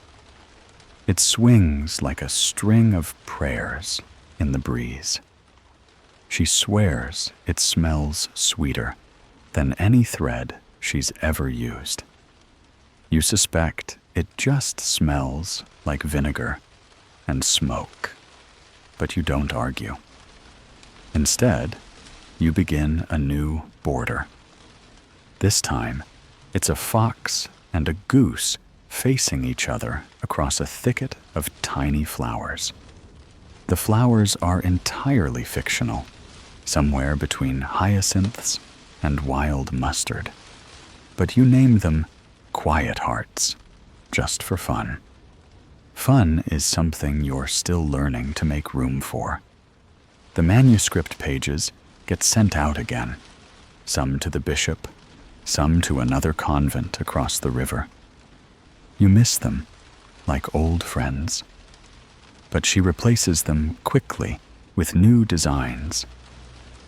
It swings like a string of prayers in the breeze. She swears it smells sweeter than any thread she's ever used. You suspect it just smells like vinegar and smoke, but you don't argue. Instead, you begin a new border. This time, it's a fox and a goose facing each other across a thicket of tiny flowers. The flowers are entirely fictional, somewhere between hyacinths and wild mustard. But you name them quiet hearts, just for fun. Fun is something you're still learning to make room for. The manuscript pages get sent out again, some to the bishop, some to another convent across the river. You miss them, like old friends. But she replaces them quickly with new designs.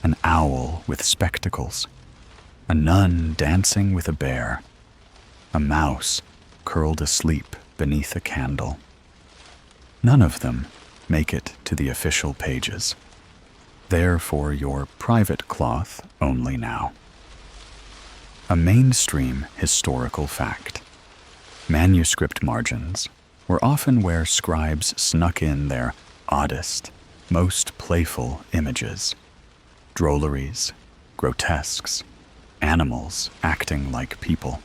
An owl with spectacles, a nun dancing with a bear, a mouse curled asleep beneath a candle. None of them make it to the official pages. They're for your private cloth only now. A mainstream historical fact. Manuscript margins were often where scribes snuck in their oddest, most playful images, drolleries, grotesques, animals acting like people.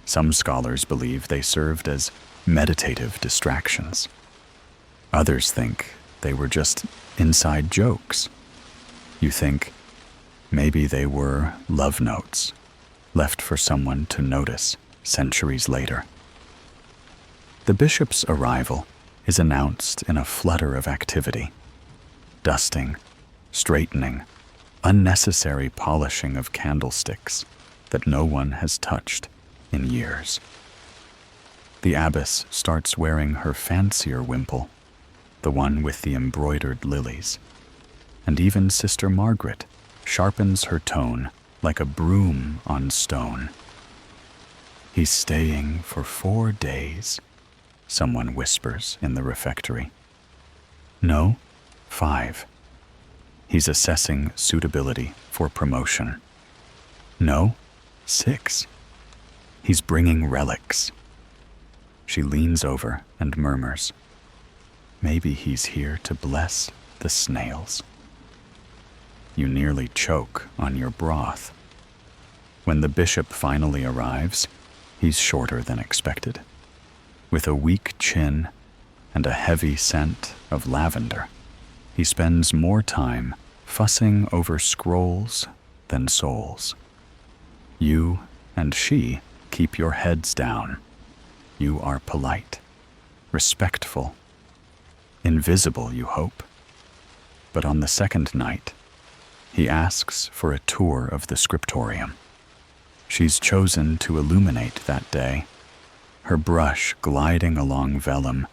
Some scholars believe they served as meditative distractions. Others think they were just inside jokes. You think maybe they were love notes left for someone to notice centuries later. The bishop's arrival is announced in a flutter of activity: dusting, straightening, unnecessary polishing of candlesticks that no one has touched in years. The abbess starts wearing her fancier wimple, the one with the embroidered lilies, and even Sister Margaret sharpens her tone like a broom on stone. "He's staying for 4 days," someone whispers in the refectory. "No, 5. He's assessing suitability for promotion." "No, 6. He's bringing relics." She leans over and murmurs, "Maybe he's here to bless the snails." You nearly choke on your broth. When the bishop finally arrives, he's shorter than expected, with a weak chin and a heavy scent of lavender. He spends more time fussing over scrolls than souls. You and she keep your heads down. You are polite, respectful, invisible, you hope. But on the second night, he asks for a tour of the scriptorium. She's chosen to illuminate that day, her brush gliding along vellum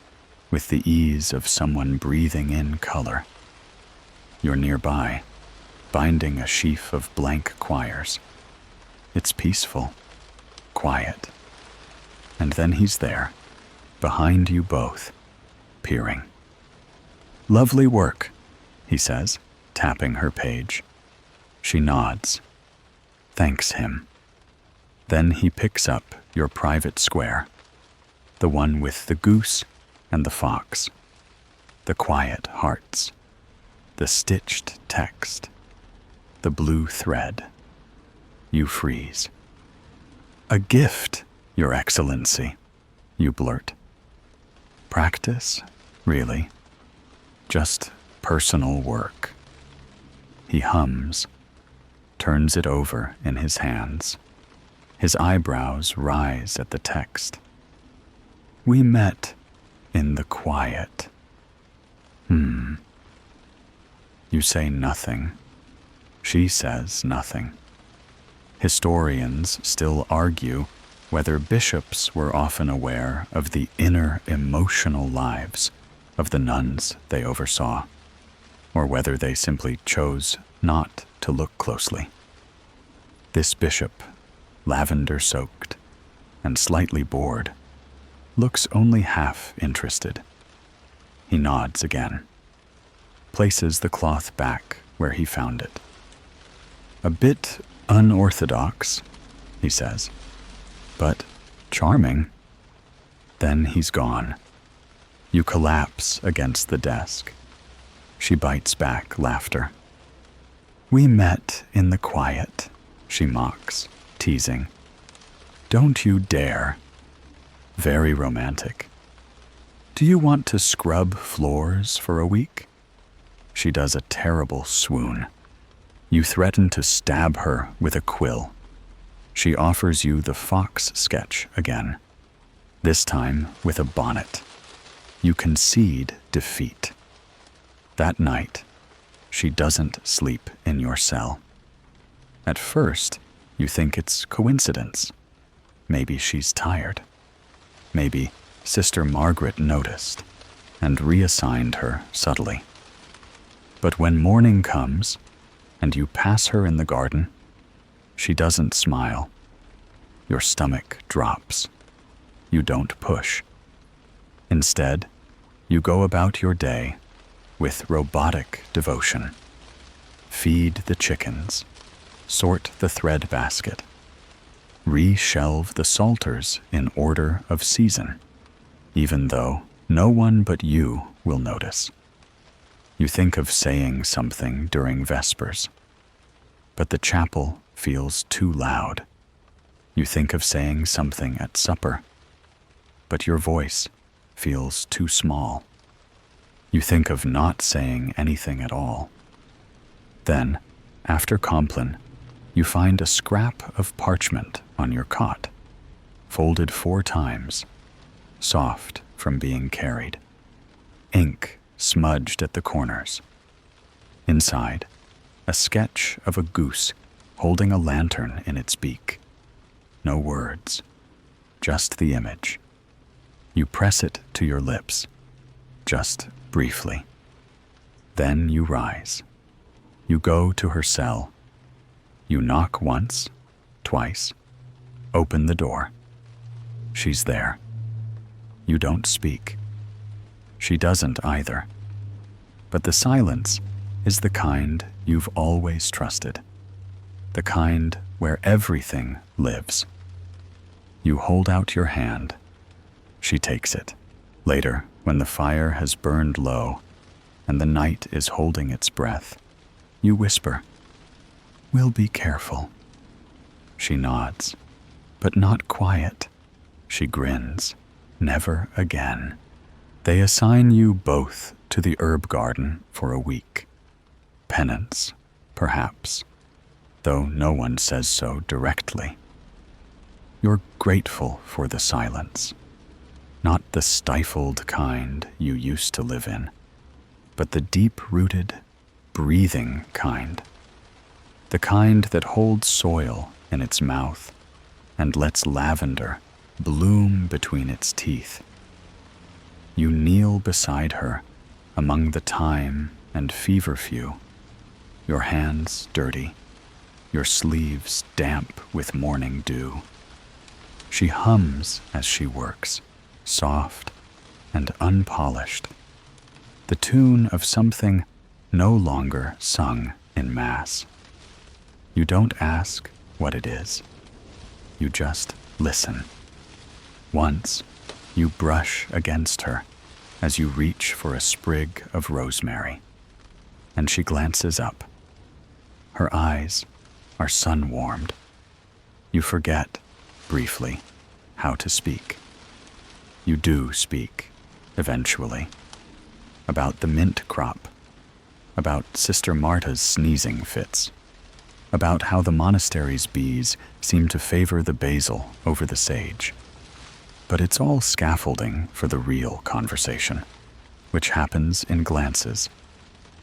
with the ease of someone breathing in color. You're nearby, binding a sheaf of blank quires. It's peaceful, quiet. And then he's there, behind you both, peering. "Lovely work," he says, tapping her page. She nods, thanks him. Then he picks up your private square, the one with the goose and the fox, the quiet hearts, the stitched text, the blue thread. You freeze. "A gift, Your Excellency," you blurt. "Practice? Really? Just personal work." He hums, turns it over in his hands. His eyebrows rise at the text. "We met in the quiet." You say nothing. She says nothing. Historians still argue whether bishops were often aware of the inner emotional lives of the nuns they oversaw, or whether they simply chose not to look closely. This bishop, lavender-soaked and slightly bored, looks only half interested. He nods again, places the cloth back where he found it. "A bit unorthodox," he says, "but charming." Then he's gone. You collapse against the desk. She bites back laughter. "We met in the quiet," she mocks, teasing. "Don't you dare." Very romantic. "Do you want to scrub floors for a week?" She does a terrible swoon. You threaten to stab her with a quill. She offers you the fox sketch again, this time with a bonnet. You concede defeat. That night, she doesn't sleep in your cell. At first, you think it's coincidence. Maybe she's tired. Maybe Sister Margaret noticed and reassigned her subtly. But when morning comes and you pass her in the garden, she doesn't smile. Your stomach drops. You don't push. Instead, you go about your day with robotic devotion. Feed the chickens, sort the thread basket, re-shelve the psalters in order of season. even though no one but you will notice. You think of saying something during Vespers, but the chapel feels too loud. You think of saying something at supper, but your voice feels too small. You think of not saying anything at all. Then, after Compline, you find a scrap of parchment on your cot, folded 4 times, soft from being carried, ink smudged at the corners. Inside, a sketch of a goose holding a lantern in its beak. No words, just the image. You press it to your lips, just briefly. Then you rise. You go to her cell. You knock once, twice, open the door. She's there. You don't speak. She doesn't either. But the silence is the kind you've always trusted, the kind where everything lives. You hold out your hand. She takes it. Later, when the fire has burned low and the night is holding its breath, you whisper, "We'll be careful." She nods, but not quiet. She grins. Never again. They assign you both to the herb garden for a week. Penance, perhaps, though no one says so directly. You're grateful for the silence, not the stifled kind you used to live in, but the deep-rooted, breathing kind. The kind that holds soil in its mouth and lets lavender bloom between its teeth. You kneel beside her among the thyme and feverfew, your hands dirty, your sleeves damp with morning dew. She hums as she works, soft and unpolished, the tune of something no longer sung in Mass. You don't ask what it is. You just listen. Once, you brush against her as you reach for a sprig of rosemary, and she glances up. Her eyes are sun-warmed. You forget, briefly, how to speak. You do speak, eventually, about the mint crop, about Sister Marta's sneezing fits, about how the monastery's bees seem to favor the basil over the sage. But it's all scaffolding for the real conversation, which happens in glances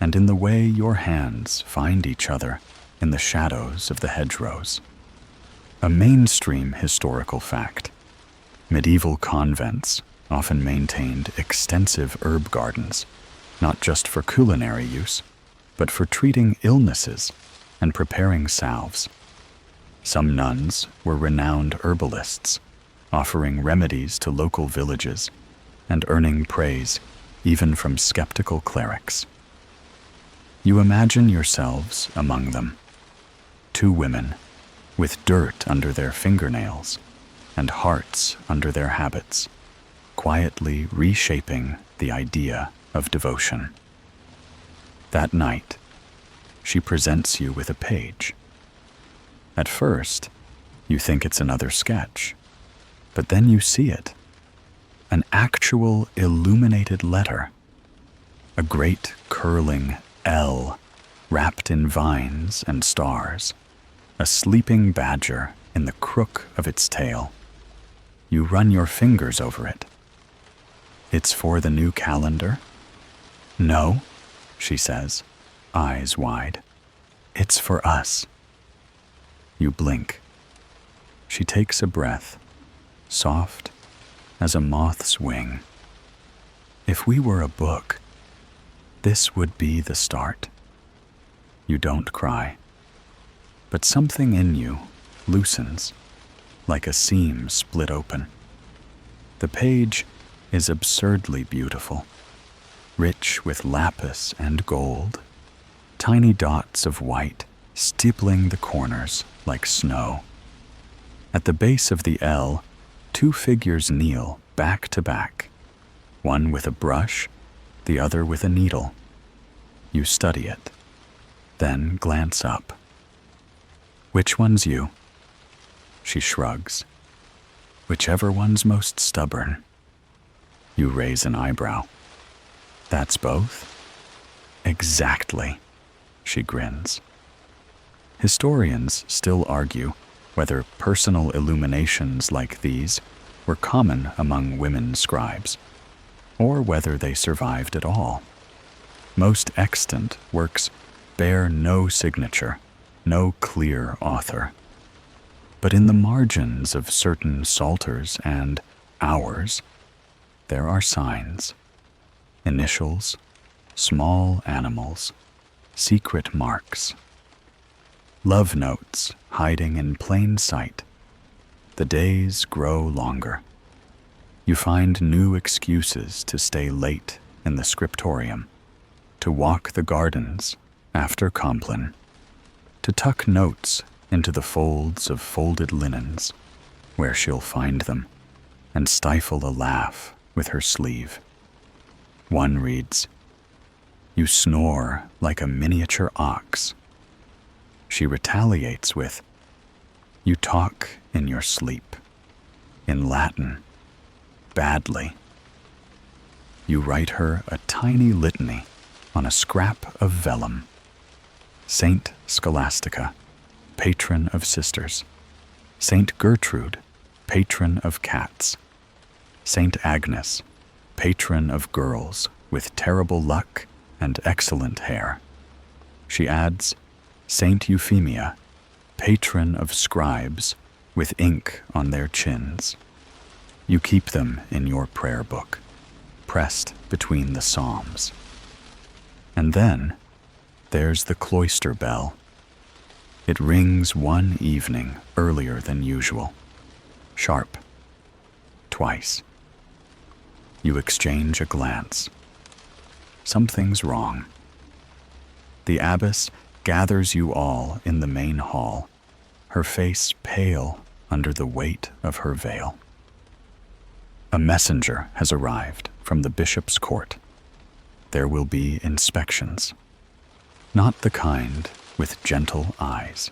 and in the way your hands find each other in the shadows of the hedgerows. A mainstream historical fact: medieval convents often maintained extensive herb gardens, not just for culinary use, but for treating illnesses and preparing salves. Some nuns were renowned herbalists, offering remedies to local villages and earning praise even from skeptical clerics. You imagine yourselves among them, 2 women with dirt under their fingernails and hearts under their habits, quietly reshaping the idea of devotion. That night, she presents you with a page. At first, you think it's another sketch, but then you see it. An actual illuminated letter. A great curling L wrapped in vines and stars. A sleeping badger in the crook of its tail. You run your fingers over it. It's for the new calendar? No, she says, eyes wide. It's for us. You blink. She takes a breath, soft as a moth's wing. If we were a book, this would be the start. You don't cry, but something in you loosens, like a seam split open. The page is absurdly beautiful, rich with lapis and gold, tiny dots of white stippling the corners like snow. At the base of the L, 2 figures kneel back to back, one with a brush, the other with a needle. You study it, then glance up. Which one's you? She shrugs. Whichever one's most stubborn. You raise an eyebrow. That's both? Exactly, she grins. Historians still argue whether personal illuminations like these were common among women scribes, or whether they survived at all. Most extant works bear no signature, no clear author. But in the margins of certain psalters and hours, there are signs, initials, small animals, secret marks. Love notes hiding in plain sight. The days grow longer. You find new excuses to stay late in the scriptorium, to walk the gardens after Compline, to tuck notes into the folds of folded linens, where she'll find them, and stifle a laugh with her sleeve. One reads, "You snore like a miniature ox." She retaliates with, "You talk in your sleep, in Latin, badly." You write her a tiny litany on a scrap of vellum. Saint Scholastica, patron of sisters. Saint Gertrude, patron of cats. Saint Agnes, patron of girls with terrible luck and excellent hair. She adds, Saint Euphemia, patron of scribes with ink on their chins. You keep them in your prayer book, pressed between the psalms. And then there's the cloister bell. It rings one evening earlier than usual. Sharp. Twice. You exchange a glance. Something's wrong. The abbess gathers you all in the main hall, her face pale under the weight of her veil. A messenger has arrived from the bishop's court. There will be inspections. Not the kind with gentle eyes.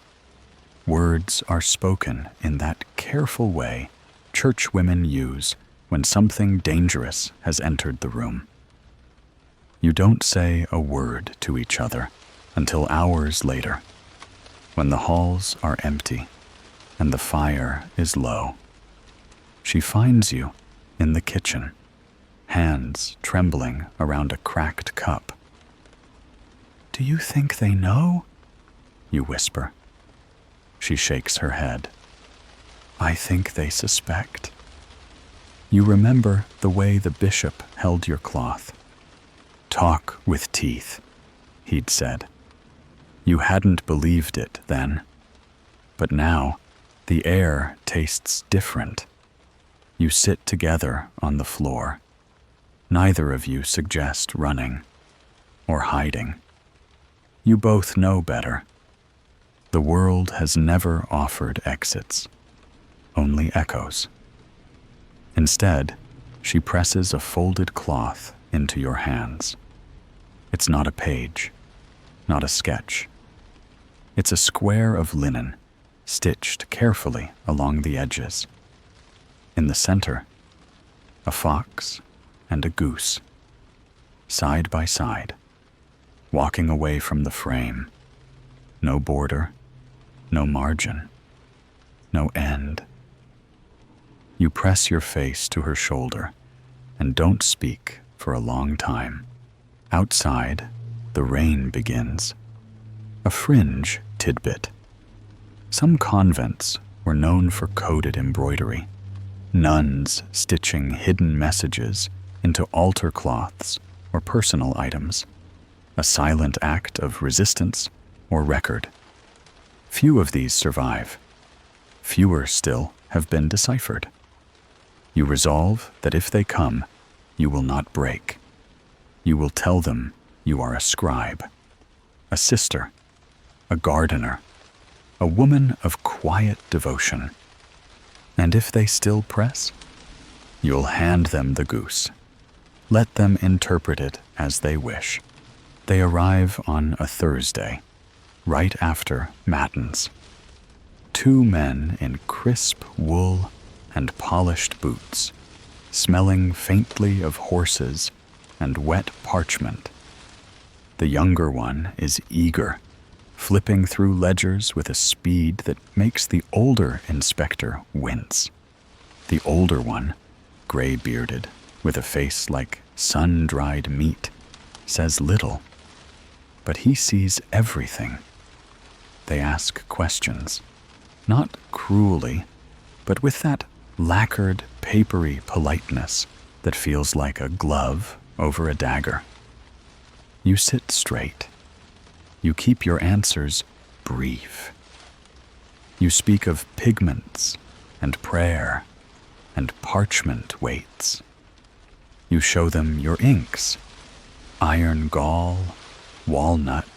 Words are spoken in that careful way churchwomen use when something dangerous has entered the room. You don't say a word to each other until hours later, when the halls are empty and the fire is low. She finds you in the kitchen, hands trembling around a cracked cup. "Do you think they know?" you whisper. She shakes her head. "I think they suspect." You remember the way the bishop held your cloth. "Talk with teeth," he'd said. You hadn't believed it then, but now the air tastes different. You sit together on the floor. Neither of you suggest running or hiding. You both know better. The world has never offered exits, only echoes. Instead, she presses a folded cloth into your hands. It's not a page, not a sketch. It's a square of linen, stitched carefully along the edges. In the center, a fox and a goose, side by side, walking away from the frame. No border, no margin, no end. You press your face to her shoulder and don't speak for a long time. Outside, the rain begins. A fringe tidbit. Some convents were known for coded embroidery, nuns stitching hidden messages into altar cloths or personal items, a silent act of resistance or record. Few of these survive. Fewer still have been deciphered. You resolve that if they come, you will not break. You will tell them you are a scribe, a sister, a gardener, a woman of quiet devotion. And if they still press, you'll hand them the goose. Let them interpret it as they wish. They arrive on a Thursday, right after Matins. 2 men in crisp wool and polished boots, smelling faintly of horses and wet parchment. The younger one is eager, flipping through ledgers with a speed that makes the older inspector wince. The older one, gray-bearded, with a face like sun-dried meat, says little, but he sees everything. They ask questions, not cruelly, but with that lacquered, papery politeness that feels like a glove over a dagger. You sit straight. You keep your answers brief. You speak of pigments and prayer and parchment weights. You show them your inks, iron gall, walnut,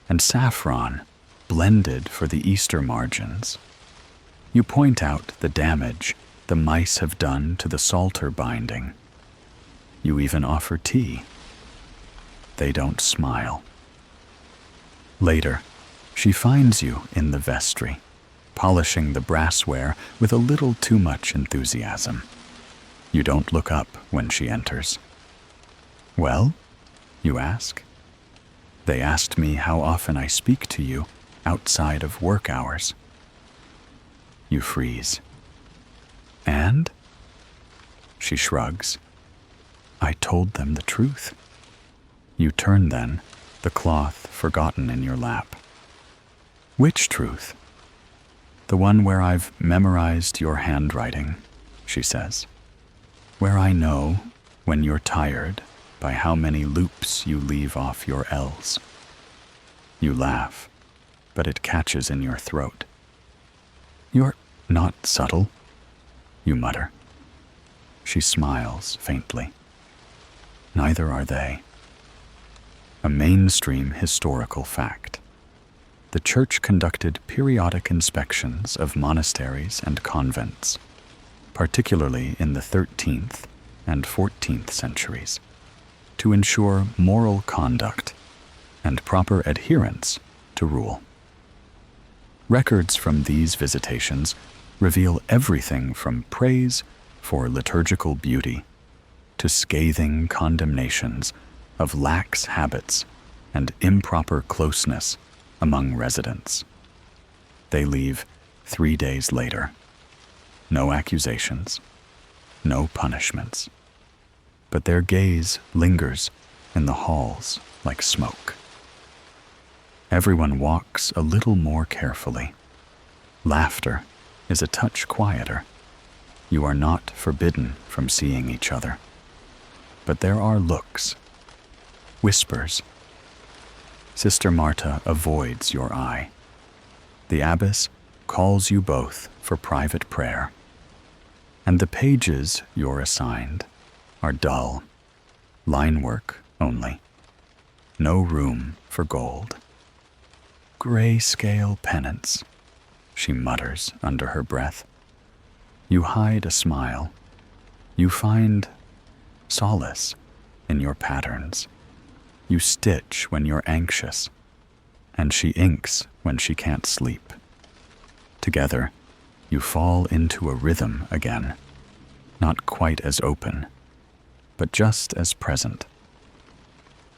and saffron blended for the Easter margins. You point out the damage the mice have done to the Psalter binding. You even offer tea. They don't smile. Later, she finds you in the vestry, polishing the brassware with a little too much enthusiasm. You don't look up when she enters. "Well?" you ask. "They asked me how often I speak to you outside of work hours." You freeze. "And?" She shrugs. "I told them the truth." You turn then, the cloth forgotten in your lap. "Which truth?" "The one where I've memorized your handwriting," she says. "Where I know, when you're tired, by how many loops you leave off your L's." You laugh, but it catches in your throat. "You're not subtle," you mutter. She smiles faintly. Neither are they. A mainstream historical fact. The Church conducted periodic inspections of monasteries and convents, particularly in the 13th and 14th centuries, to ensure moral conduct and proper adherence to rule. Records from these visitations reveal everything from praise for liturgical beauty to scathing condemnations of lax habits and improper closeness among residents. They leave 3 days later. No accusations, no punishments, but their gaze lingers in the halls like smoke. Everyone walks a little more carefully. Laughter is a touch quieter. You are not forbidden from seeing each other. But there are looks, whispers. Sister Marta avoids your eye. The abbess calls you both for private prayer. And the pages you're assigned are dull, line work only. No room for gold. "Grayscale penance," she mutters under her breath. You hide a smile. You find solace in your patterns. You stitch when you're anxious, and she inks when she can't sleep. Together, you fall into a rhythm again, not quite as open, but just as present.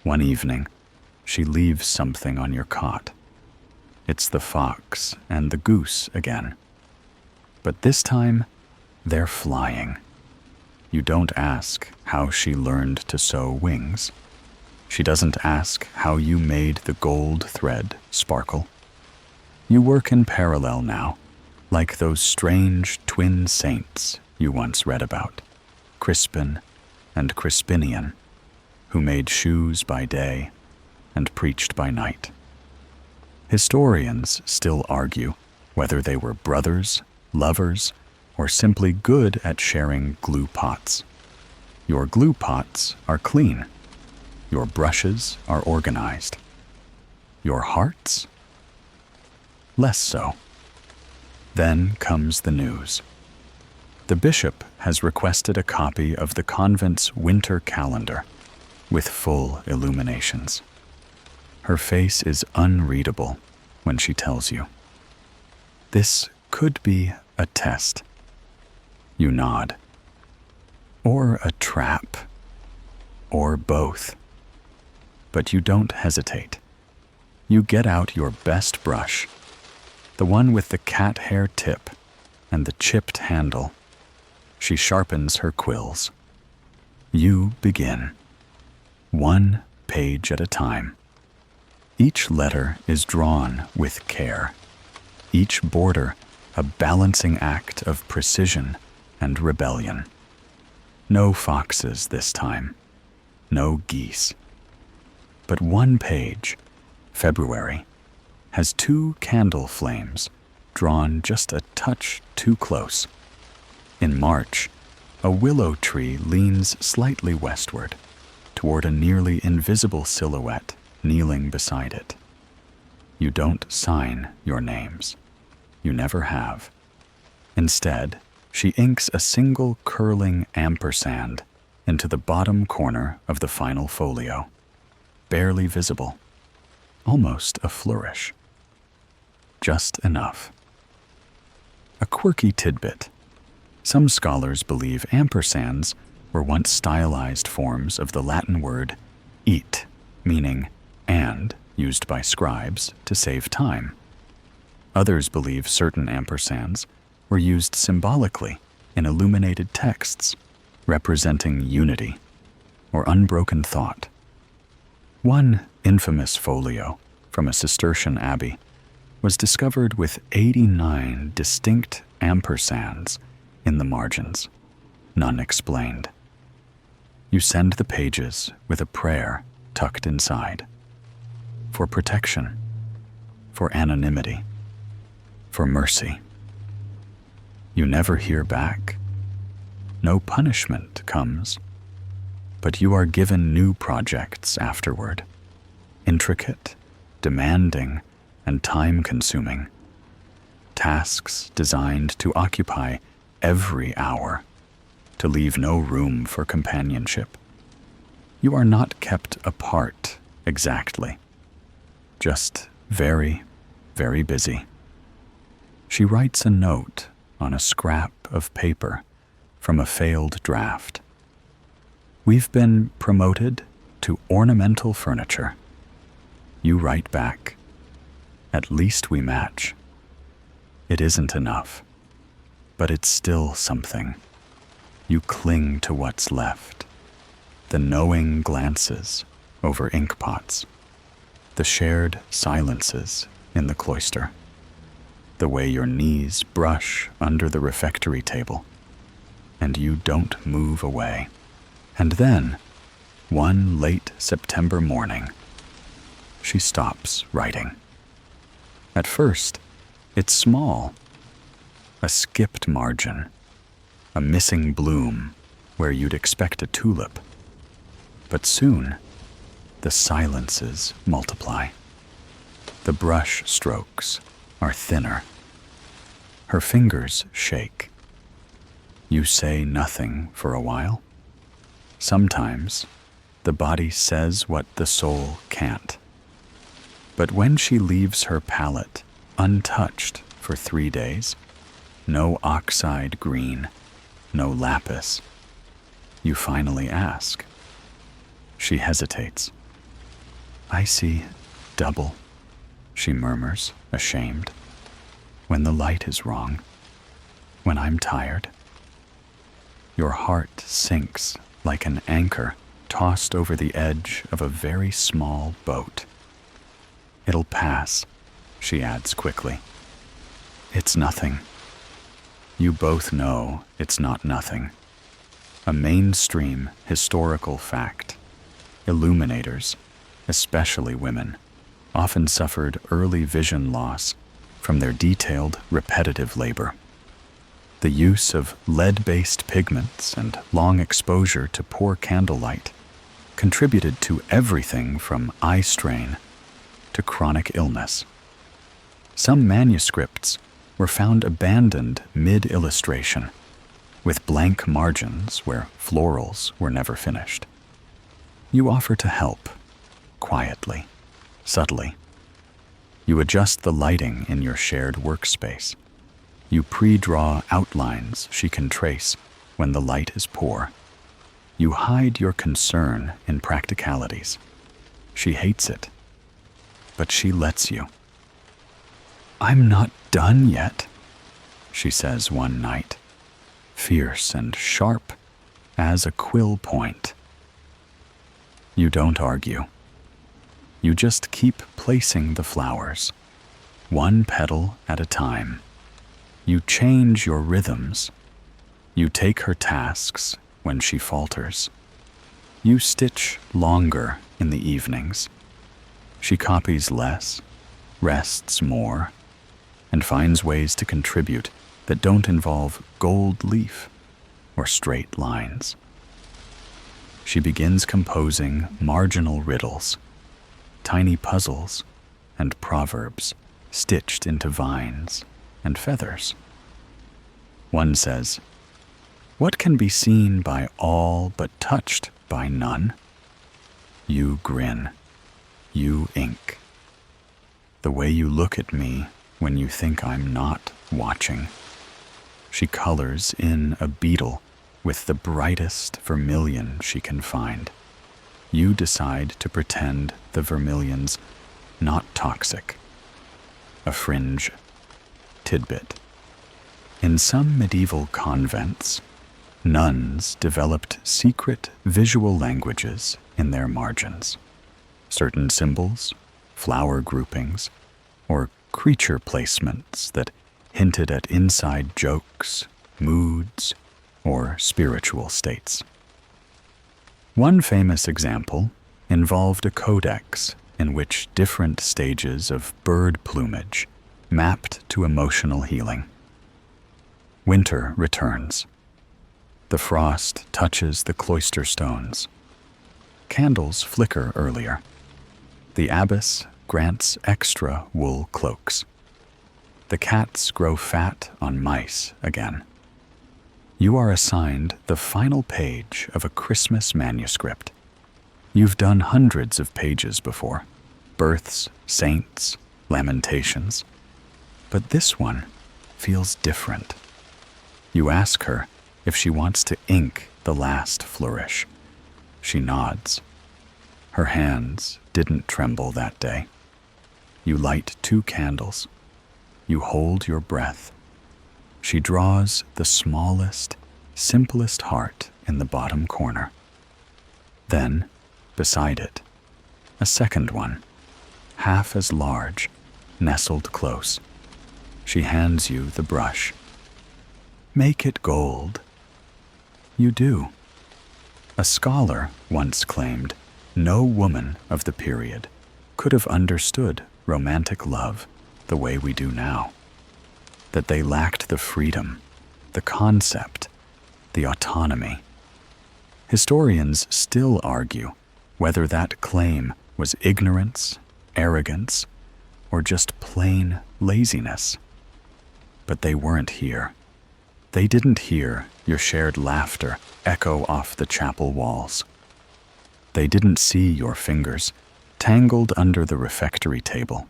One evening, she leaves something on your cot. It's the fox and the goose again. But this time, they're flying. You don't ask how she learned to sew wings. She doesn't ask how you made the gold thread sparkle. You work in parallel now, like those strange twin saints you once read about, Crispin and Crispinian, who made shoes by day and preached by night. Historians still argue whether they were brothers, lovers, or simply good at sharing glue pots. Your glue pots are clean. Your brushes are organized. Your hearts? Less so. Then comes the news. The bishop has requested a copy of the convent's winter calendar with full illuminations. Her face is unreadable when she tells you. This could be a test. You nod. Or a trap. Or both. But you don't hesitate. You get out your best brush, the one with the cat hair tip and the chipped handle. She sharpens her quills. You begin. 1 page at a time. Each letter is drawn with care. Each border a balancing act of precision and rebellion. No foxes this time. No geese. But 1 page, February, has 2 candle flames drawn just a touch too close. In March, a willow tree leans slightly westward toward a nearly invisible silhouette kneeling beside it. You don't sign your names. You never have. Instead, she inks a single curling ampersand into the bottom corner of the final folio, barely visible, almost a flourish. Just enough. A quirky tidbit. Some scholars believe ampersands were once stylized forms of the Latin word et, meaning and, used by scribes to save time. Others believe certain ampersands were used symbolically in illuminated texts, representing unity or unbroken thought. One infamous folio from a Cistercian abbey was discovered with 89 distinct ampersands in the margins, none explained. You send the pages with a prayer tucked inside. For protection, for anonymity, for mercy. You never hear back. No punishment comes, but you are given new projects afterward, intricate, demanding, and time-consuming. Tasks designed to occupy every hour, to leave no room for companionship. You are not kept apart exactly, just very, very busy. She writes a note on a scrap of paper from a failed draft. We've been promoted to ornamental furniture. You write back. At least we match. It isn't enough, but it's still something. You cling to what's left. The knowing glances over ink pots. The shared silences in the cloister. The way your knees brush under the refectory table. And you don't move away. And then, one late September morning, she stops writing. At first, it's small. A skipped margin. A missing bloom where you'd expect a tulip. But soon, the silences multiply. The brush strokes are thinner. Her fingers shake. You say nothing for a while. Sometimes, the body says what the soul can't. But when she leaves her palette untouched for 3 days, no oxide green, no lapis, you finally ask. She hesitates. I see double, she murmurs, ashamed. When the light is wrong, when I'm tired. Your heart sinks like an anchor tossed over the edge of a very small boat. It'll pass, she adds quickly. It's nothing. You both know it's not nothing. A mainstream historical fact. Illuminators, especially women, often suffered early vision loss from their detailed, repetitive labor. The use of lead-based pigments and long exposure to poor candlelight contributed to everything from eye strain to chronic illness. Some manuscripts were found abandoned mid-illustration, with blank margins where florals were never finished. You offer to help, quietly, subtly. You adjust the lighting in your shared workspace. You pre-draw outlines she can trace when the light is poor. You hide your concern in practicalities. She hates it, but she lets you. "I'm not done yet," she says one night, fierce and sharp as a quill point. You don't argue. You just keep placing the flowers, one petal at a time. You change your rhythms. You take her tasks when she falters. You stitch longer in the evenings. She copies less, rests more, and finds ways to contribute that don't involve gold leaf or straight lines. She begins composing marginal riddles, tiny puzzles and proverbs stitched into vines and feathers. One says, "What can be seen by all but touched by none?" You grin. You ink. The way you look at me when you think I'm not watching. She colors in a beetle with the brightest vermilion she can find. You decide to pretend the vermilion's not toxic. A fringe tidbit. In some medieval convents, nuns developed secret visual languages in their margins. Certain symbols, flower groupings, or creature placements that hinted at inside jokes, moods, or spiritual states. One famous example involved a codex in which different stages of bird plumage mapped to emotional healing. Winter returns. The frost touches the cloister stones. Candles flicker earlier. The abbess grants extra wool cloaks. The cats grow fat on mice again. You are assigned the final page of a Christmas manuscript. You've done hundreds of pages before, births, saints, lamentations. But this one feels different. You ask her if she wants to ink the last flourish. She nods. Her hands didn't tremble that day. You light 2 candles. You hold your breath. She draws the smallest, simplest heart in the bottom corner. Then, beside it, a second one, half as large, nestled close. She hands you the brush. "Make it gold." You do. A scholar once claimed no woman of the period could have understood romantic love the way we do now. That they lacked the freedom, the concept, the autonomy. Historians still argue whether that claim was ignorance, arrogance, or just plain laziness. But they weren't here. They didn't hear your shared laughter echo off the chapel walls. They didn't see your fingers tangled under the refectory table.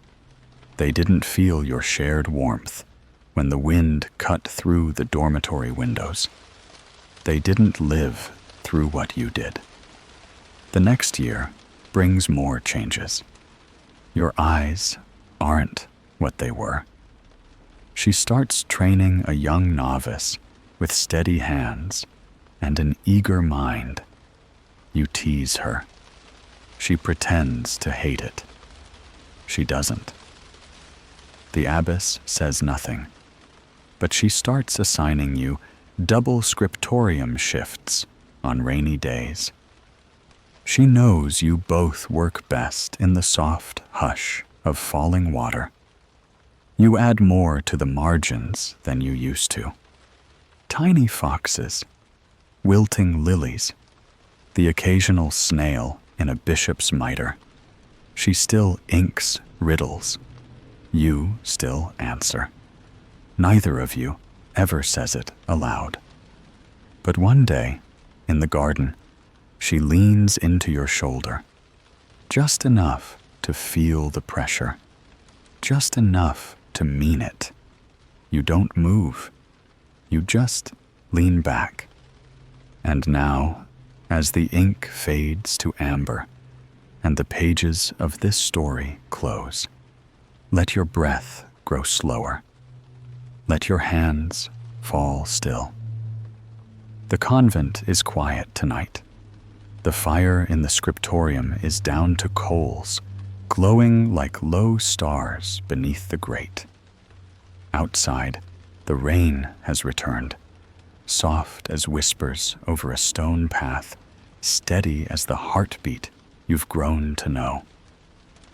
They didn't feel your shared warmth when the wind cut through the dormitory windows. They didn't live through what you did. The next year brings more changes. Your eyes aren't what they were. She starts training a young novice with steady hands and an eager mind. You tease her. She pretends to hate it. She doesn't. The abbess says nothing, but she starts assigning you double scriptorium shifts on rainy days. She knows you both work best in the soft hush of falling water. You add more to the margins than you used to. Tiny foxes, wilting lilies, the occasional snail in a bishop's mitre. She still inks riddles. You still answer. Neither of you ever says it aloud. But one day, in the garden, she leans into your shoulder, just enough to feel the pressure, just enough to mean it. You don't move, you just lean back. And now, as the ink fades to amber and the pages of this story close, let your breath grow slower. Let your hands fall still. The convent is quiet tonight. The fire in the scriptorium is down to coals, glowing like low stars beneath the grate. Outside, the rain has returned, soft as whispers over a stone path, steady as the heartbeat you've grown to know.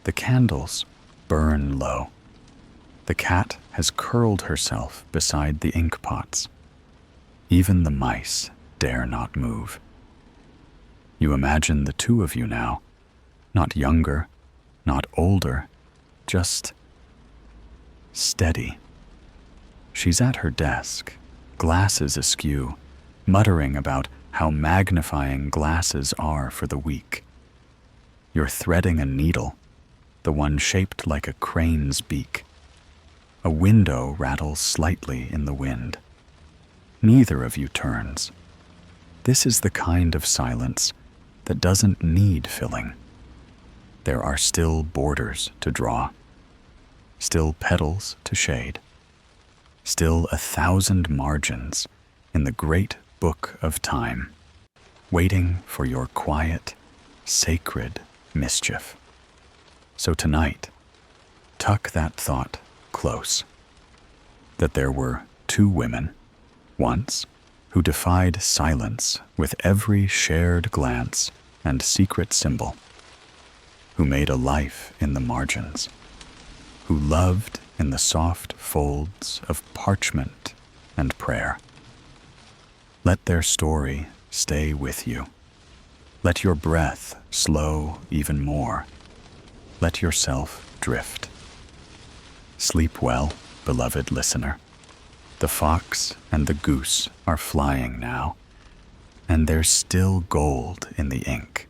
The candles burn low. The cat has curled herself beside the ink pots. Even the mice dare not move. You imagine the two of you now, not younger, not older, just steady. She's at her desk, glasses askew, muttering about how magnifying glasses are for the weak. You're threading a needle, the one shaped like a crane's beak. A window rattles slightly in the wind. Neither of you turns. This is the kind of silence that doesn't need filling. There are still borders to draw, still petals to shade, still 1,000 margins in the great book of time, waiting for your quiet, sacred mischief. So tonight, tuck that thought close, that there were two women, once, who defied silence with every shared glance and secret symbol, who made a life in the margins, who loved in the soft folds of parchment and prayer. Let their story stay with you. Let your breath slow even more. Let yourself drift. Sleep well, beloved listener. The fox and the goose are flying now, and there's still gold in the ink.